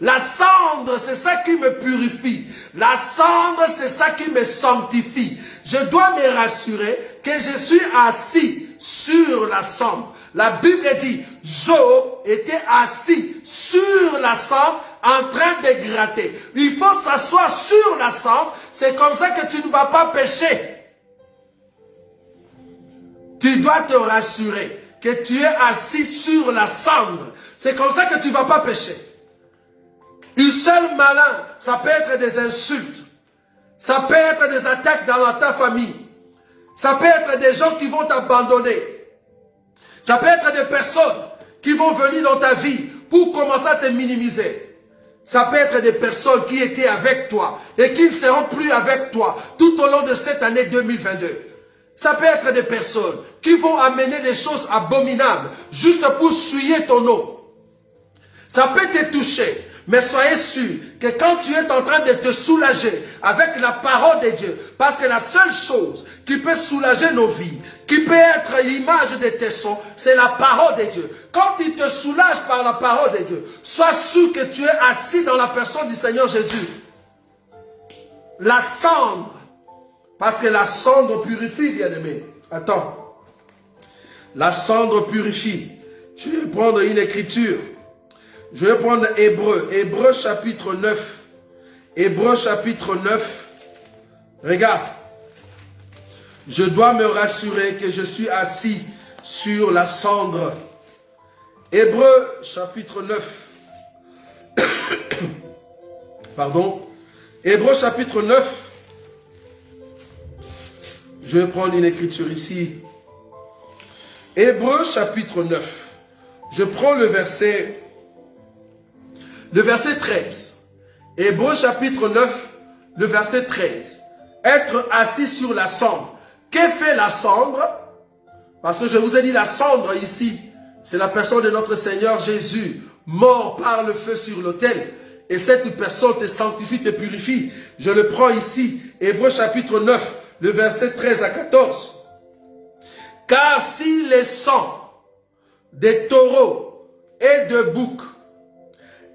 La cendre, c'est ça qui me purifie. La cendre, c'est ça qui me sanctifie. Je dois me rassurer que je suis assis sur la cendre. La Bible dit, Job était assis sur la cendre en train de gratter. Il faut s'asseoir sur la cendre. C'est comme ça que tu ne vas pas pécher. Tu dois te rassurer que tu es assis sur la cendre. C'est comme ça que tu ne vas pas pécher. Une seule malin, ça peut être des insultes. Ça peut être des attaques dans ta famille. Ça peut être des gens qui vont t'abandonner. Ça peut être des personnes qui vont venir dans ta vie pour commencer à te minimiser. Ça peut être des personnes qui étaient avec toi et qui ne seront plus avec toi tout au long de cette année 2022. Ça peut être des personnes qui vont amener des choses abominables juste pour souiller ton eau. Ça peut te toucher. Mais soyez sûr que quand tu es en train de te soulager avec la parole de Dieu, parce que la seule chose qui peut soulager nos vies, qui peut être l'image de tes sons, c'est la parole de Dieu. Quand il te soulage par la parole de Dieu, sois sûr que tu es assis dans la personne du Seigneur Jésus. La cendre, parce que la cendre purifie, bien-aimé. Attends. La cendre purifie. Je vais prendre une écriture. Je vais prendre Hébreu. Hébreu chapitre 9. Hébreux chapitre 9. Regarde. Je dois me rassurer que je suis assis sur la cendre. Hébreux chapitre 9. Pardon. Hébreux chapitre 9. Je vais prendre une écriture ici. Hébreux chapitre 9. Je prends le verset 13. Hébreux chapitre 9, le verset 13. Être assis sur la cendre. Que fait la cendre? Parce que je vous ai dit la cendre ici, c'est la personne de notre Seigneur Jésus, mort par le feu sur l'autel. Et cette personne te sanctifie, te purifie. Je le prends ici, Hébreux chapitre 9, le verset 13 à 14. Car si les sangs des taureaux et de boucs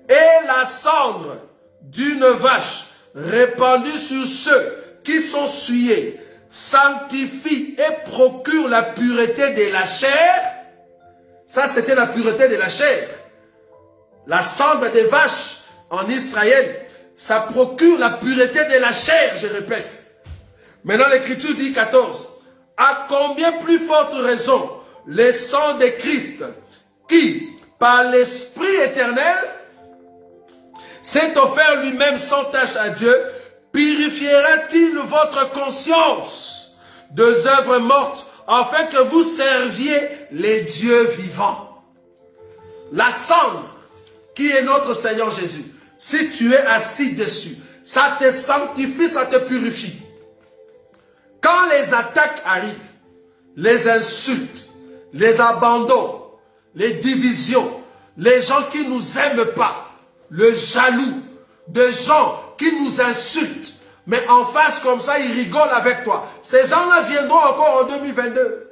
et la cendre d'une vache répandue sur ceux qui sont souillés sanctifie et procure la pureté de la chair. Ça, c'était la pureté de la chair. La cendre des vaches en Israël, ça procure la pureté de la chair, je répète. Maintenant, l'Écriture dit 14. À combien plus forte raison le sang de Christ, qui, par l'Esprit éternel, s'est offert lui-même sans tache à Dieu, purifiera-t-il votre conscience des œuvres mortes, afin que vous serviez les dieux vivants? La cendre, qui est notre Seigneur Jésus, si tu es assis dessus, ça te sanctifie, ça te purifie. Quand les attaques arrivent, les insultes, les abandons, les divisions, les gens qui ne nous aiment pas, le jaloux, des gens qui nous insultent, mais en face comme ça, ils rigolent avec toi. Ces gens-là viendront encore en 2022.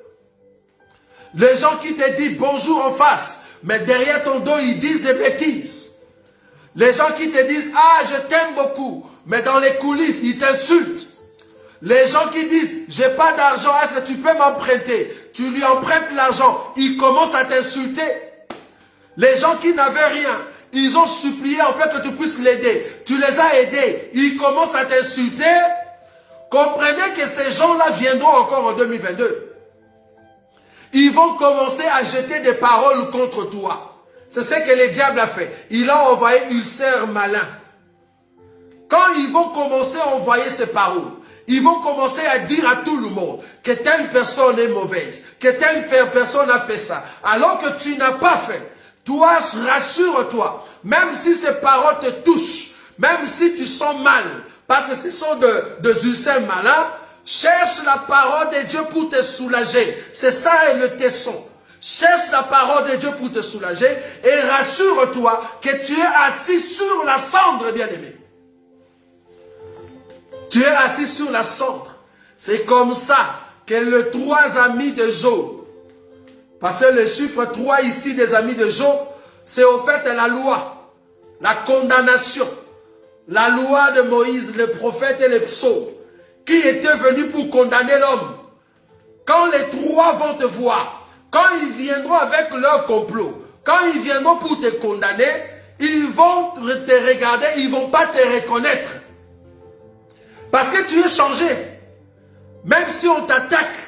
Les gens qui te disent bonjour en face, mais derrière ton dos, ils disent des bêtises. Les gens qui te disent, ah, je t'aime beaucoup, mais dans les coulisses, ils t'insultent. Les gens qui disent, j'ai pas d'argent, est-ce que tu peux m'emprunter? Tu lui empruntes l'argent, il commence à t'insulter. Les gens qui n'avaient rien, ils ont supplié en fait que tu puisses l'aider. Tu les as aidés, ils commencent à t'insulter. Comprenez que ces gens-là viendront encore en 2022. Ils vont commencer à jeter des paroles contre toi. C'est ce que le diable a fait. Il a envoyé ulcère malin. Quand ils vont commencer à envoyer ces paroles, ils vont commencer à dire à tout le monde que telle personne est mauvaise, que telle personne a fait ça, alors que tu n'as pas fait. Toi, rassure-toi, même si ces paroles te touchent, même si tu sens mal, parce que ce sont des ulcères malins, cherche la parole de Dieu pour te soulager. C'est ça le tesson. Cherche la parole de Dieu pour te soulager et rassure-toi que tu es assis sur la cendre, bien-aimé. Tu es assis sur la cendre. C'est comme ça que les 3 amis de Job, parce que le chiffre 3 ici des amis de Job, c'est au fait la loi, la condamnation, la loi de Moïse, le prophète et les psaumes, qui étaient venus pour condamner l'homme. Quand les 3 vont te voir, quand ils viendront avec leur complot, quand ils viendront pour te condamner, ils vont te regarder, ils ne vont pas te reconnaître. Parce que tu es changé. Même si on t'attaque,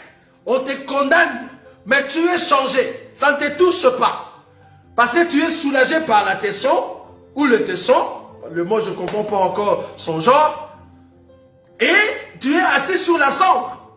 on te condamne, mais tu es changé. Ça ne te touche pas. Parce que tu es soulagé par la tesson, ou le tesson, le mot je ne comprends pas encore son genre, et tu es assis sur la cendre.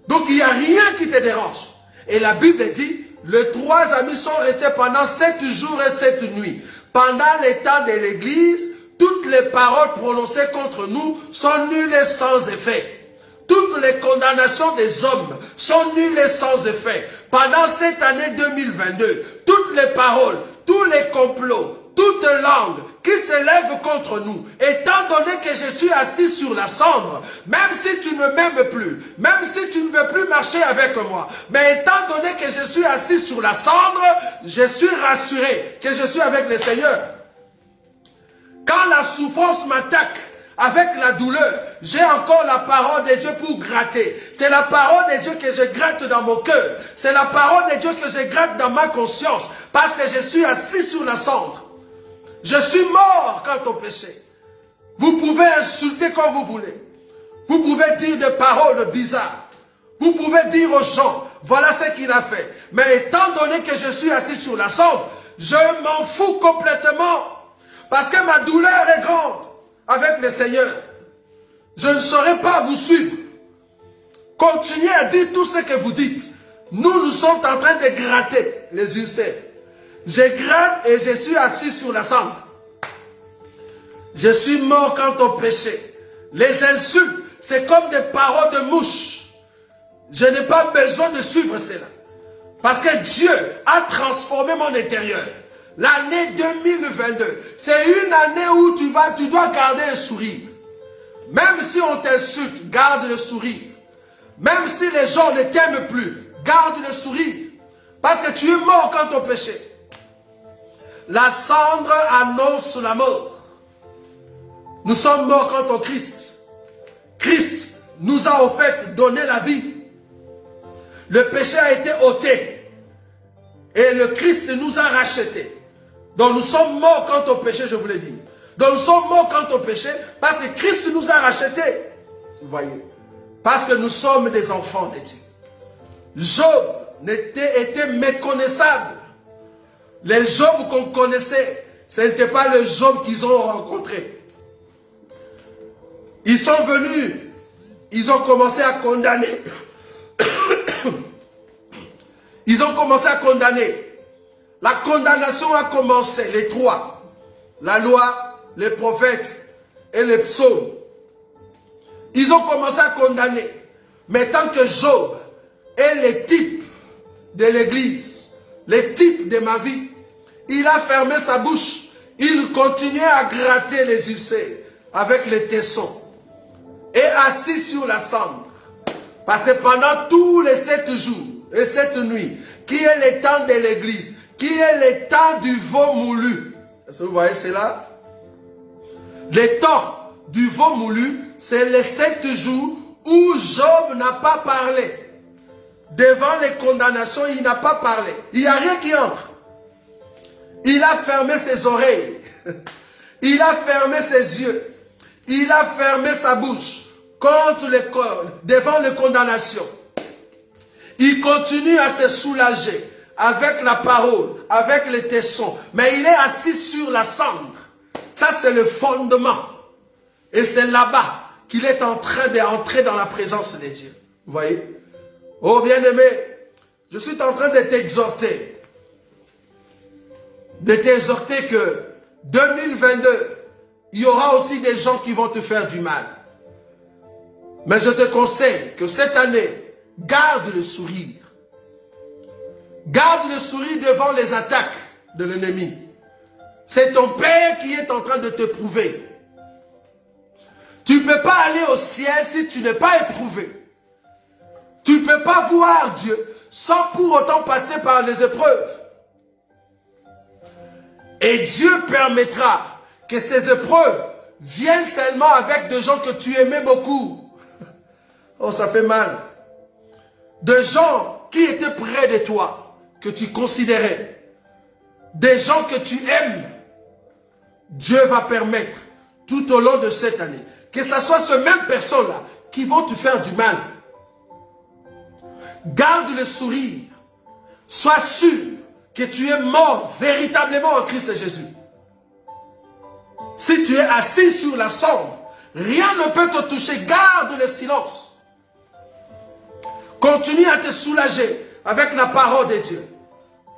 Donc il n'y a rien qui te dérange. Et la Bible dit, les 3 amis sont restés pendant 7 jours et 7 nuits. Pendant les temps de l'église, toutes les paroles prononcées contre nous sont nulles et sans effet. Toutes les condamnations des hommes sont nulles et sans effet. Pendant cette année 2022, toutes les paroles, tous les complots, toute langue qui s'élève contre nous, étant donné que je suis assis sur la cendre, même si tu ne m'aimes plus, même si tu ne veux plus marcher avec moi, mais étant donné que je suis assis sur la cendre, je suis rassuré que je suis avec le Seigneur. Quand la souffrance m'attaque, avec la douleur, j'ai encore la parole de Dieu pour gratter. C'est la parole de Dieu que je gratte dans mon cœur. C'est la parole de Dieu que je gratte dans ma conscience. Parce que je suis assis sur la cendre. Je suis mort quant au péché. Vous pouvez insulter comme vous voulez. Vous pouvez dire des paroles bizarres. Vous pouvez dire aux gens, voilà ce qu'il a fait. Mais étant donné que je suis assis sur la cendre, je m'en fous complètement. Parce que ma douleur est grande avec le Seigneur. Je ne saurais pas vous suivre. Continuez à dire tout ce que vous dites. Nous sommes en train de gratter les ulcères. Je gratte et je suis assis sur la cendre. Je suis mort quant au péché. Les insultes, c'est comme des paroles de mouche. Je n'ai pas besoin de suivre cela. Parce que Dieu a transformé mon intérieur. L'année 2022, c'est une année où tu dois garder le sourire. Même si on t'insulte, garde le sourire. Même si les gens ne t'aiment plus, garde le sourire. Parce que tu es mort quant au péché. La cendre annonce la mort. Nous sommes morts quant au Christ. Christ nous a au fait donné la vie. Le péché a été ôté. Et le Christ nous a rachetés. Donc nous sommes morts quant au péché, je vous l'ai dit. Donc nous sommes morts quant au péché parce que Christ nous a rachetés. Vous voyez. Parce que nous sommes des enfants de Dieu. Job était méconnaissable. Les Job qu'on connaissait, ce n'était pas le Job qu'ils ont rencontré. Ils sont venus, ils ont commencé à condamner. Ils ont commencé à condamner. La condamnation a commencé, les trois. La loi, les prophètes et les psaumes. Ils ont commencé à condamner. Mais tant que Job est le type de l'église, le type de ma vie, il a fermé sa bouche. Il continuait à gratter les ulcères avec les tessons. Et assis sur la cendre. Parce que pendant tous les 7 jours et 7 nuits, qui est le temps de l'église, qui est le temps du veau moulu. Est-ce que vous voyez cela? Le temps du veau moulu, c'est les 7 jours où Job n'a pas parlé. Devant les condamnations, il n'a pas parlé. Il n'y a rien qui entre. Il a fermé ses oreilles. Il a fermé ses yeux. Il a fermé sa bouche devant les condamnations. Il continue à se soulager avec la parole, avec les tessons. Mais il est assis sur la cendre. Ça, c'est le fondement. Et c'est là-bas qu'il est en train d'entrer dans la présence de Dieu. Vous voyez? Oh, bien-aimé, je suis en train de t'exhorter. De t'exhorter que 2022, il y aura aussi des gens qui vont te faire du mal. Mais je te conseille que cette année, garde le sourire. Garde le sourire devant les attaques de l'ennemi. C'est ton Père qui est en train de te prouver. Tu ne peux pas aller au ciel si tu n'es pas éprouvé. Tu ne peux pas voir Dieu sans pour autant passer par les épreuves. Et Dieu permettra que ces épreuves viennent seulement avec des gens que tu aimais beaucoup. Oh, ça fait mal. Des gens qui étaient près de toi, que tu considérais. Des gens que tu aimes. Dieu va permettre, tout au long de cette année, que ce soit ces mêmes personnes-là qui vont te faire du mal. Garde le sourire. Sois sûr que tu es mort véritablement en Christ Jésus. Si tu es assis sur la cendre, rien ne peut te toucher. Garde le silence. Continue à te soulager avec la parole de Dieu.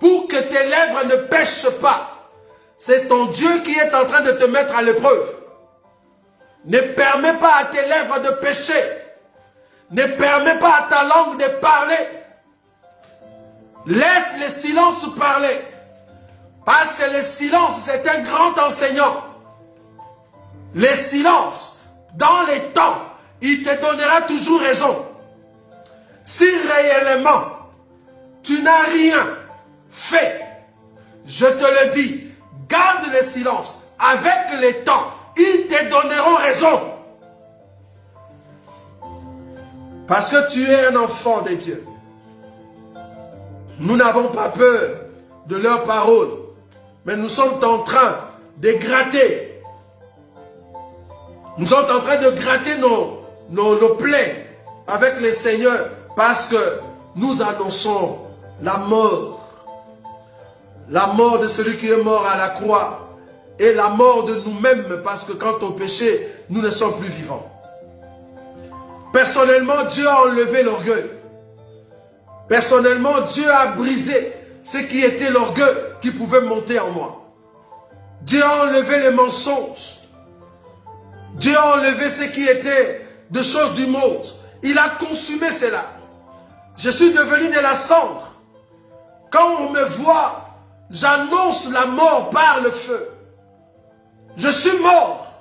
Pour que tes lèvres ne pêchent pas. C'est ton Dieu qui est en train de te mettre à l'épreuve. Ne permets pas à tes lèvres de pécher. Ne permets pas à ta langue de parler. Laisse le silence parler. Parce que le silence, c'est un grand enseignant. Le silence, dans les temps, il te donnera toujours raison. Si réellement, tu n'as rien fait, je te le dis, garde le silence. Avec le temps, ils te donneront raison. Parce que tu es un enfant de Dieu. Nous n'avons pas peur de leurs paroles. Mais nous sommes en train de gratter Nous sommes en train de gratter nos plaies avec le Seigneur parce que nous annonçons la mort. La mort de celui qui est mort à la croix et la mort de nous-mêmes parce que quant au péché, nous ne sommes plus vivants. Personnellement, Dieu a enlevé l'orgueil. Personnellement, Dieu a brisé ce qui était l'orgueil qui pouvait monter en moi. Dieu a enlevé les mensonges. Dieu a enlevé ce qui était de choses du monde. Il a consumé cela. Je suis devenu de la cendre. Quand on me voit, j'annonce la mort par le feu. Je suis mort.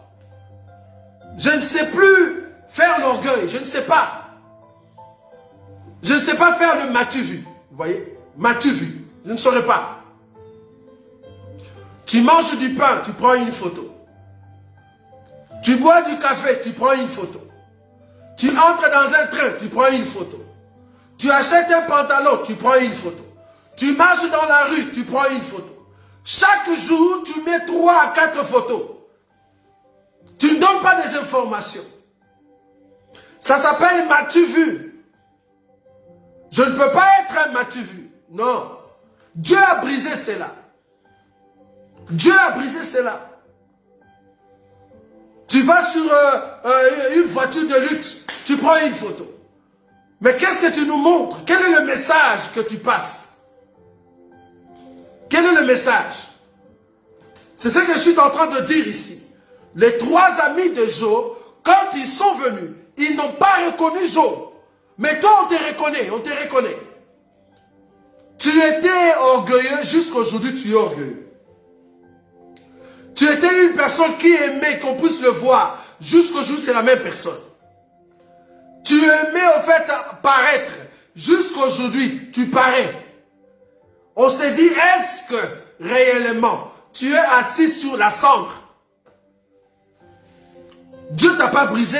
Je ne sais plus faire l'orgueil. Je ne sais pas. Je ne sais pas faire le m'as-tu vu. Vous voyez? M'as-tu vu? Je ne saurais pas. Tu manges du pain, tu prends une photo. Tu bois du café, tu prends une photo. Tu entres dans un train, tu prends une photo. Tu achètes un pantalon, tu prends une photo. Tu marches dans la rue, tu prends une photo. Chaque jour, tu mets 3 à 4 photos. Tu ne donnes pas des informations. Ça s'appelle m'as-tu vu? Je ne peux pas être un m'as-tu vu. Non. Dieu a brisé cela. Dieu a brisé cela. Tu vas sur une voiture de luxe, tu prends une photo. Mais qu'est-ce que tu nous montres? Quel est le message que tu passes? Quel est le message? C'est ce que je suis en train de dire ici. Les 3 amis de Job, quand ils sont venus, ils n'ont pas reconnu Job. Mais toi, on te reconnaît, on te reconnaît. Tu étais orgueilleux, jusqu'aujourd'hui tu es orgueilleux. Tu étais une personne qui aimait qu'on puisse le voir. Jusqu'aujourd'hui, c'est la même personne. Tu aimais au fait paraître. Jusqu'aujourd'hui, tu parais. On s'est dit, est-ce que réellement, tu es assis sur la cendre? Dieu ne t'a pas brisé.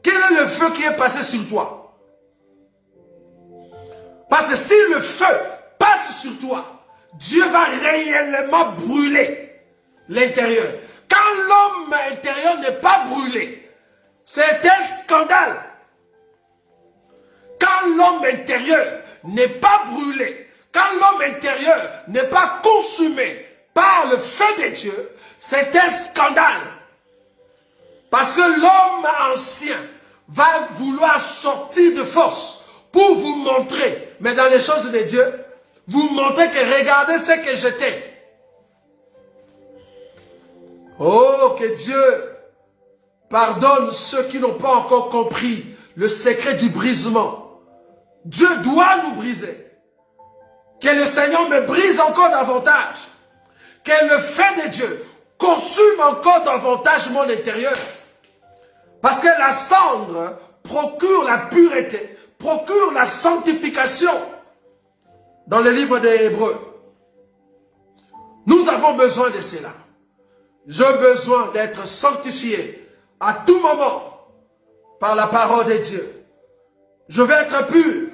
Quel est le feu qui est passé sur toi? Parce que si le feu passe sur toi, Dieu va réellement brûler l'intérieur. Quand l'homme intérieur n'est pas brûlé, c'est un scandale. Quand l'homme intérieur n'est pas brûlé, quand l'homme intérieur n'est pas consumé par le feu de Dieu, c'est un scandale. Parce que l'homme ancien va vouloir sortir de force pour vous montrer, mais dans les choses de Dieu, vous montrer que regardez ce que j'étais. Oh, que Dieu pardonne ceux qui n'ont pas encore compris le secret du brisement. Dieu doit nous briser. Que le Seigneur me brise encore davantage. Que le feu de Dieu consume encore davantage mon intérieur. Parce que la cendre procure la pureté, procure la sanctification. Dans le livre des Hébreux, nous avons besoin de cela. J'ai besoin d'être sanctifié à tout moment par la parole de Dieu. Je vais être pur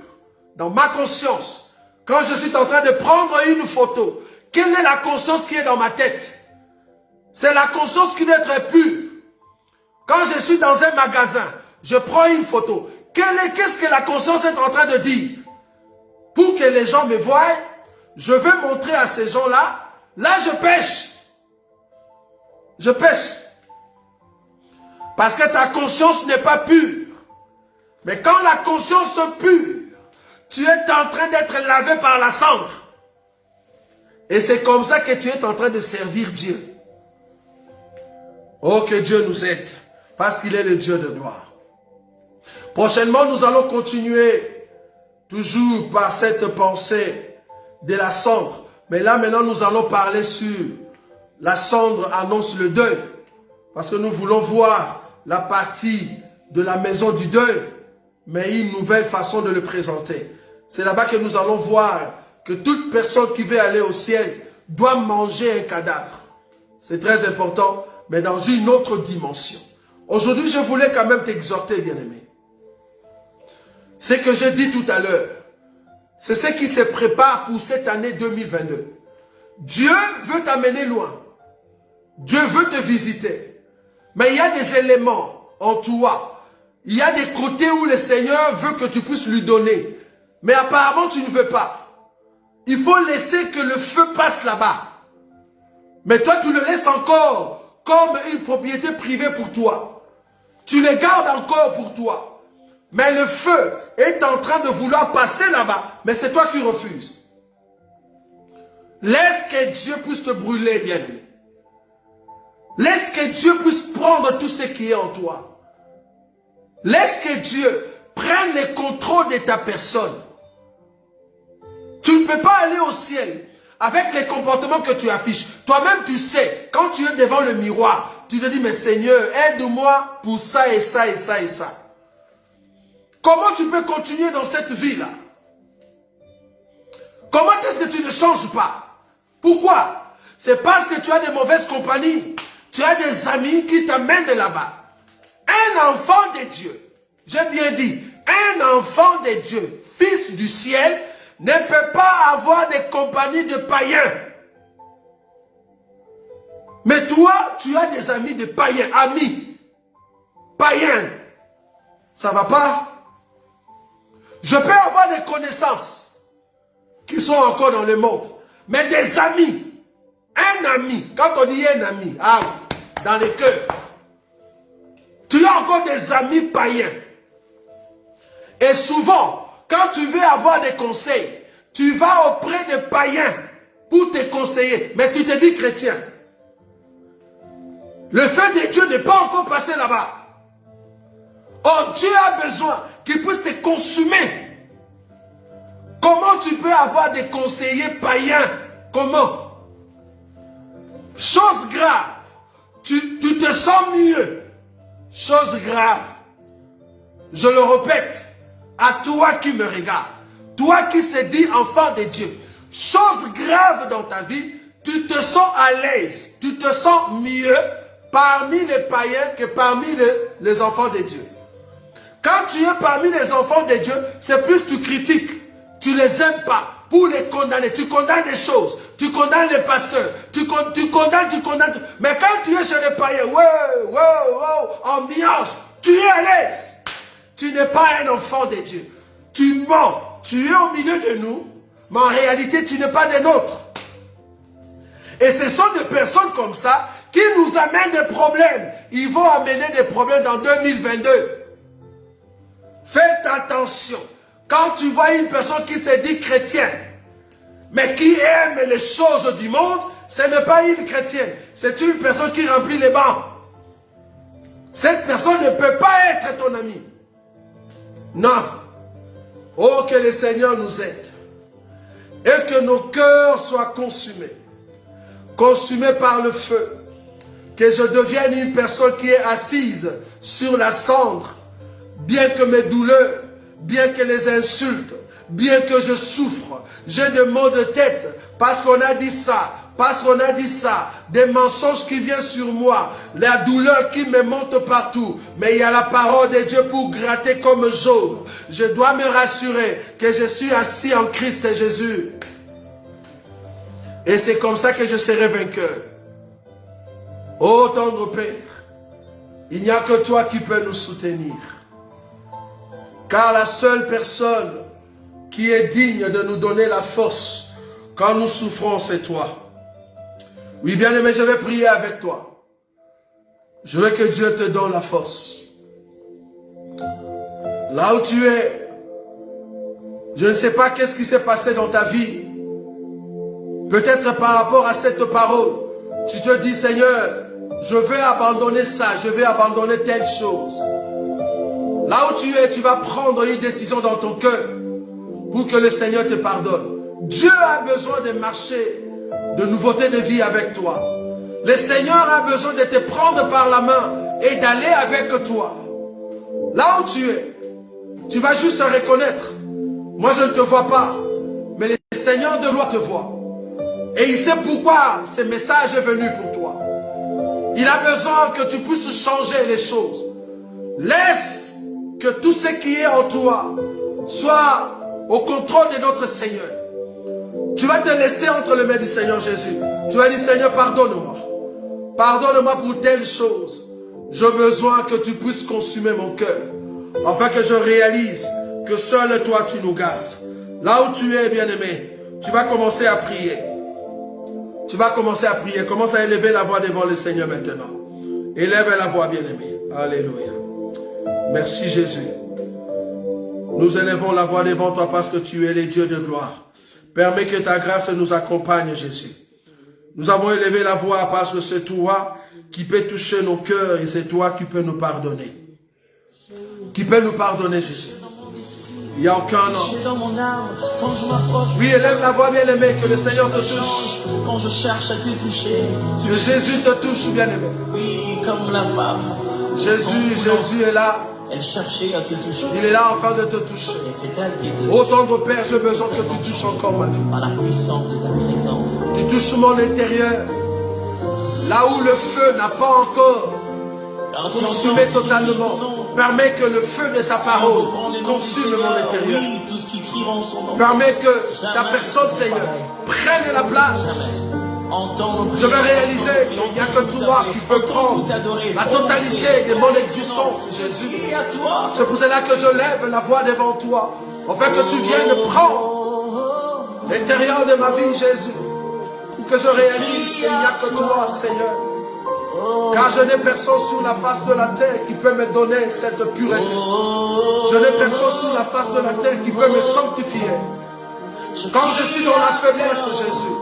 dans ma conscience. Quand je suis en train de prendre une photo, quelle est la conscience qui est dans ma tête? C'est la conscience qui doit être pure. Quand je suis dans un magasin, je prends une photo. Qu'est-ce que la conscience est en train de dire? Pour que les gens me voient, je vais montrer à ces gens-là, là je pêche. Je pêche. Parce que ta conscience n'est pas pure. Mais quand la conscience est pure, tu es en train d'être lavé par la cendre. Et c'est comme ça que tu es en train de servir Dieu. Oh, que Dieu nous aide. Parce qu'il est le Dieu de gloire. Prochainement, nous allons continuer toujours par cette pensée de la cendre. Mais là, maintenant, nous allons parler sur la cendre annonce le deuil. Parce que nous voulons voir la partie de la maison du deuil, mais une nouvelle façon de le présenter. C'est là-bas que nous allons voir que toute personne qui veut aller au ciel doit manger un cadavre. C'est très important, mais dans une autre dimension. Aujourd'hui, je voulais quand même t'exhorter, bien-aimé. Ce que j'ai dit tout à l'heure, c'est ce qui se prépare pour cette année 2022. Dieu veut t'amener loin. Dieu veut te visiter. Mais il y a des éléments en toi. Il y a des côtés où le Seigneur veut que tu puisses lui donner. Mais apparemment, tu ne veux pas. Il faut laisser que le feu passe là-bas. Mais toi, tu le laisses encore comme une propriété privée pour toi. Tu le gardes encore pour toi. Mais le feu est en train de vouloir passer là-bas. Mais c'est toi qui refuses. Laisse que Dieu puisse te brûler, bien-aimé. Laisse que Dieu puisse prendre tout ce qui est en toi. Laisse que Dieu prenne le contrôle de ta personne. Tu ne peux pas aller au ciel avec les comportements que tu affiches. Toi-même, tu sais, quand tu es devant le miroir, tu te dis, mais Seigneur, aide-moi pour ça et ça et ça et ça. Comment tu peux continuer dans cette vie-là? Comment est-ce que tu ne changes pas? Pourquoi? C'est parce que tu as des mauvaises compagnies. Tu as des amis qui t'amènent de là-bas. Un enfant de Dieu, j'ai bien dit, un enfant de Dieu, fils du ciel, ne peut pas avoir des compagnies de païens. Mais toi, tu as des amis de païens, amis, païens. Ça ne va pas? Je peux avoir des connaissances qui sont encore dans le monde, mais des amis. Un ami, quand on dit un ami, ah, dans le cœur, tu as encore des amis païens. Et souvent, quand tu veux avoir des conseils, tu vas auprès des païens pour te conseiller, mais tu te dis chrétien. Le feu de Dieu n'est pas encore passé là-bas. Oh, Dieu a besoin qu'il puisse te consumer. Comment tu peux avoir des conseillers païens? Comment? Chose grave, tu te sens mieux. Chose grave, je le répète, à toi qui me regarde, toi qui se dis enfant de Dieu, chose grave dans ta vie, tu te sens à l'aise, tu te sens mieux parmi les païens que parmi les enfants de Dieu. Quand tu es parmi les enfants de Dieu, c'est plus tu critiques, tu les aimes pas pour les condamner. Tu condamnes les choses, tu condamnes les pasteurs, tu condamnes. Mais quand tu es chez les païens, ambiance, tu es à l'aise. Tu n'es pas un enfant de Dieu. Tu mens, tu es au milieu de nous, mais en réalité, tu n'es pas des nôtres. Et ce sont des personnes comme ça qui nous amènent des problèmes. Ils vont amener des problèmes dans 2022. Faites attention. Quand tu vois une personne qui se dit chrétienne, mais qui aime les choses du monde, ce n'est pas une chrétienne. C'est une personne qui remplit les bancs. Cette personne ne peut pas être ton ami. Non. Oh, que le Seigneur nous aide. Et que nos cœurs soient consumés. Consumés par le feu. Que je devienne une personne qui est assise sur la cendre. Bien que mes douleurs, bien que les insultes, bien que je souffre, j'ai des maux de tête, parce qu'on a dit ça, des mensonges qui viennent sur moi, la douleur qui me monte partout, mais il y a la parole de Dieu pour gratter comme jaune. Je dois me rassurer que je suis assis en Christ Jésus. Et c'est comme ça que je serai vainqueur. Ô tendre Père, il n'y a que toi qui peux nous soutenir. Car la seule personne qui est digne de nous donner la force quand nous souffrons, c'est toi. Oui, bien-aimé, je vais prier avec toi. Je veux que Dieu te donne la force. Là où tu es, je ne sais pas qu'est-ce qui s'est passé dans ta vie. Peut-être par rapport à cette parole, tu te dis, Seigneur, je vais abandonner ça, je vais abandonner telle chose. Là où tu es, tu vas prendre une décision dans ton cœur pour que le Seigneur te pardonne. Dieu a besoin de marcher de nouveauté de vie avec toi. Le Seigneur a besoin de te prendre par la main et d'aller avec toi. Là où tu es, tu vas juste te reconnaître. Moi, je ne te vois pas, mais le Seigneur de loi te voit. Et il sait pourquoi ce message est venu pour toi. Il a besoin que tu puisses changer les choses. Laisse que tout ce qui est en toi soit au contrôle de notre Seigneur. Tu vas te laisser entre les mains du Seigneur Jésus. Tu vas dire, Seigneur, pardonne-moi. Pardonne-moi pour telle chose. J'ai besoin que tu puisses consumer mon cœur, afin que je réalise que seul toi tu nous gardes. Là où tu es, bien-aimé, tu vas commencer à prier. Tu vas commencer à prier. Commence à élever la voix devant le Seigneur maintenant. Élève la voix, bien-aimé. Alléluia. Merci Jésus. Nous élevons la voix devant toi parce que tu es le Dieu de gloire. Permets que ta grâce nous accompagne, Jésus. Nous avons élevé la voix parce que c'est toi qui peux toucher nos cœurs et c'est toi qui peux nous pardonner. Qui peut nous pardonner, Jésus. Il n'y a aucun nom. Oui, élève la voix, bien-aimé, que le Seigneur te touche. Quand je cherche à te toucher, que Jésus te touche, bien-aimé. Oui, comme la femme. Jésus est là. Elle cherchait à te toucher. Il est là afin de te toucher. Et c'est elle qui te touche. Ô tendre Père, j'ai besoin que tu touches encore ma vie. Par la puissance de ta présence. Tu touches mon intérieur. Là où le feu n'a pas encore consumé totalement. Permets que le feu de ta parole consume mon intérieur. Oui, tout ce qui crieront son nom. Permets que ta personne, Seigneur, prenne la place. Je vais réaliser qu'il n'y a que toi qui peux prendre la totalité de mon existence, Jésus. C'est pour cela que je lève la voix devant toi, afin que tu viennes prendre l'intérieur de ma vie, Jésus, pour que je réalise qu'il n'y a que toi, Seigneur. Car je n'ai personne sur la face de la terre qui peut me donner cette pureté. Je n'ai personne sur la face de la terre qui peut me sanctifier. Quand je suis dans la faiblesse, Jésus,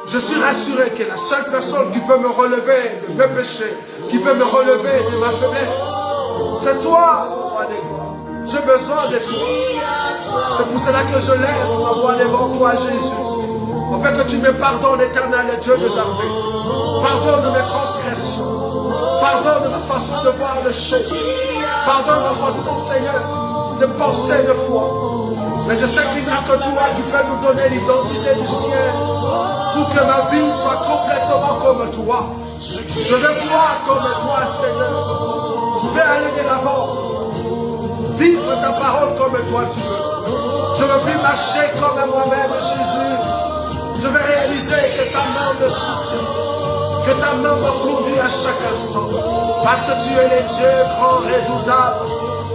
je suis rassuré que la seule personne qui peut me relever de mes péchés, qui peut me relever de ma faiblesse, c'est toi, roi des gloires. J'ai besoin de toi. C'est pour cela que je lève ma voix devant toi, Jésus. Afin que tu me pardonnes, éternel Dieu des armées. Pardonne mes transgressions. Pardonne ma façon de voir le choses. Pardonne ma façon, Seigneur, de penser de foi. Mais je sais qu'il n'y a que toi qui peux nous donner l'identité du ciel. Pour que ma vie soit complètement comme toi. Je veux voir comme toi, Seigneur. Je vais aller de l'avant. Vivre ta parole comme toi tu veux. Je veux plus marcher comme moi-même, Jésus. Je vais réaliser que ta main me soutient. Que ta main me conduit à chaque instant. Parce que tu es le Dieu grand, redoutable.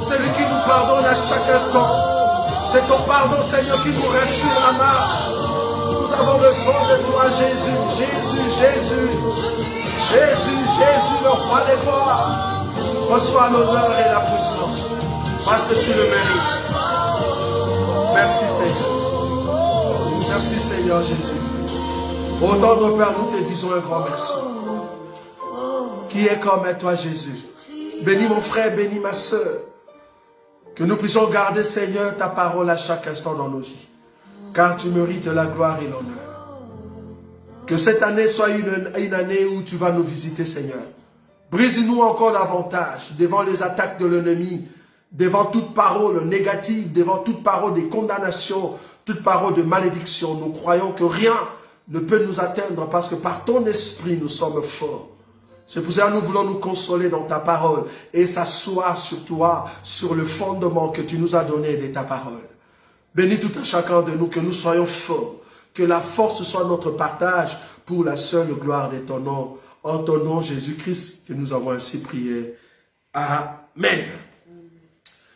Celui qui nous pardonne à chaque instant. C'est ton pardon, Seigneur, qui nous rassure la marche. Nous avons besoin de toi, Jésus. Jésus, le roi des gloires. Reçois l'honneur et la puissance. Parce que tu le mérites. Merci, Seigneur. Merci, Seigneur Jésus. Ô tendre Père, nous te disons un grand merci. Qui est comme toi, Jésus. Bénis mon frère, bénis ma soeur. Que nous puissions garder, Seigneur, ta parole à chaque instant dans nos vies. Car tu mérites la gloire et l'honneur. Que cette année soit une année où tu vas nous visiter, Seigneur. Brise-nous encore davantage devant les attaques de l'ennemi, devant toute parole négative, devant toute parole de condamnation, toute parole de malédiction. Nous croyons que rien ne peut nous atteindre parce que par ton esprit, nous sommes forts. C'est pour ça que nous voulons nous consoler dans ta parole et s'asseoir sur toi, sur le fondement que tu nous as donné de ta parole. Bénis tout un chacun de nous, que nous soyons forts, que la force soit notre partage pour la seule gloire de ton nom. En ton nom, Jésus-Christ, que nous avons ainsi prié. Amen.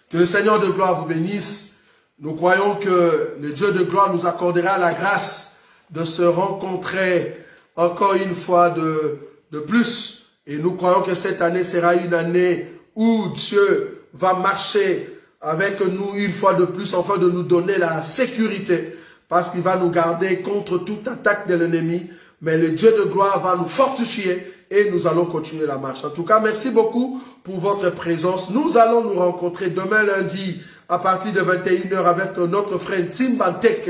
Que le Seigneur de gloire vous bénisse. Nous croyons que le Dieu de gloire nous accordera la grâce de se rencontrer encore une fois de plus. Et nous croyons que cette année sera une année où Dieu va marcher avec nous une fois de plus, afin de nous donner la sécurité, parce qu'il va nous garder contre toute attaque de l'ennemi. Mais le Dieu de gloire va nous fortifier et nous allons continuer la marche. En tout cas, merci beaucoup pour votre présence. Nous allons nous rencontrer demain lundi à partir de 21h avec notre frère Tim Bantek.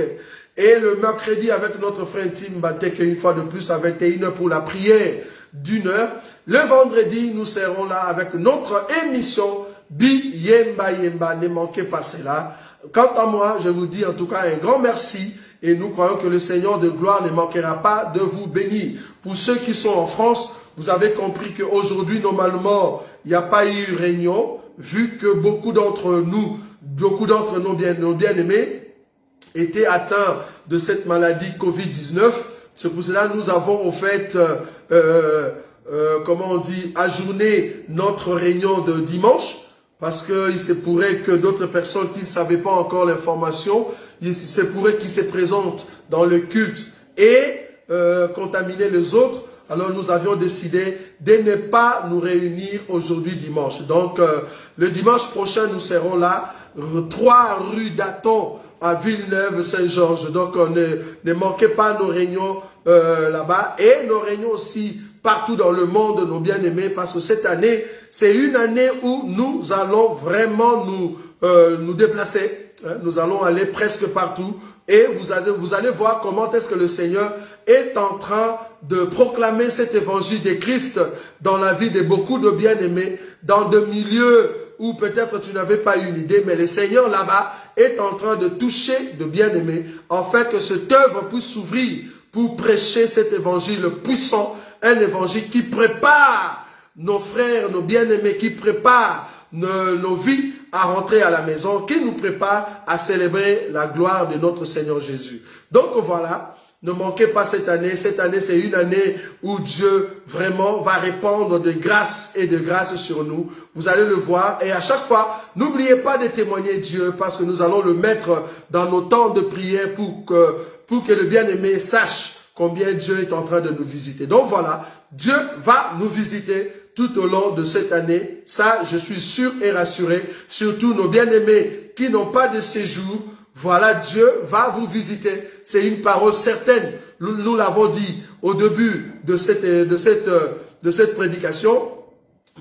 Et le mercredi avec notre frère Tim Bantek, une fois de plus à 21h pour la prière d'1 heure. Le vendredi, nous serons là avec notre émission Bi Yemba Yemba. Ne manquez pas cela. Quant à moi, je vous dis en tout cas un grand merci. Et nous croyons que le Seigneur de gloire ne manquera pas de vous bénir. Pour ceux qui sont en France, vous avez compris qu'aujourd'hui, normalement, il n'y a pas eu réunion, vu que beaucoup d'entre nous, nos bien-aimés, étaient atteints de cette maladie Covid-19. C'est pour cela que nous avons, au fait, comment on dit, ajourner notre réunion de dimanche, parce qu'il se pourrait que d'autres personnes qui ne savaient pas encore l'information, il se pourrait qu'ils se présentent dans le culte et contaminer les autres. Alors nous avions décidé de ne pas nous réunir aujourd'hui dimanche. Donc le dimanche prochain, nous serons là, 3 rue d'Aton à Villeneuve-Saint-Georges. Donc ne manquez pas nos réunions là-bas et nos réunions aussi partout dans le monde, nos bien-aimés, parce que cette année, c'est une année où nous allons vraiment nous déplacer. Hein, nous allons aller presque partout et vous allez voir comment est-ce que le Seigneur est en train de proclamer cet évangile de Christ dans la vie de beaucoup de bien-aimés, dans des milieux où peut-être tu n'avais pas une idée, mais le Seigneur là-bas est en train de toucher de bien-aimés, afin que cette œuvre puisse s'ouvrir pour prêcher cet évangile puissant, un évangile qui prépare nos frères, nos bien-aimés, qui prépare nos vies à rentrer à la maison, qui nous prépare à célébrer la gloire de notre Seigneur Jésus. Donc voilà, ne manquez pas cette année. Cette année, c'est une année où Dieu vraiment va répandre de grâce et de grâce sur nous. Vous allez le voir. Et à chaque fois, n'oubliez pas de témoigner Dieu, parce que nous allons le mettre dans nos temps de prière pour que le bien-aimé sache combien Dieu est en train de nous visiter. Donc voilà, Dieu va nous visiter tout au long de cette année. Ça, je suis sûr et rassuré. Surtout nos bien-aimés qui n'ont pas de séjour. Voilà, Dieu va vous visiter. C'est une parole certaine. Nous l'avons dit au début de cette prédication.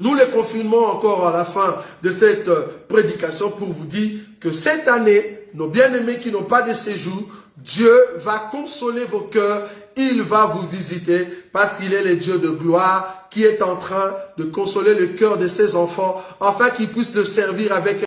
Nous le confirmons encore à la fin de cette prédication pour vous dire que cette année, nos bien-aimés qui n'ont pas de séjour, Dieu va consoler vos cœurs. Il va vous visiter parce qu'il est le Dieu de gloire qui est en train de consoler le cœur de ses enfants afin qu'ils puissent le servir avec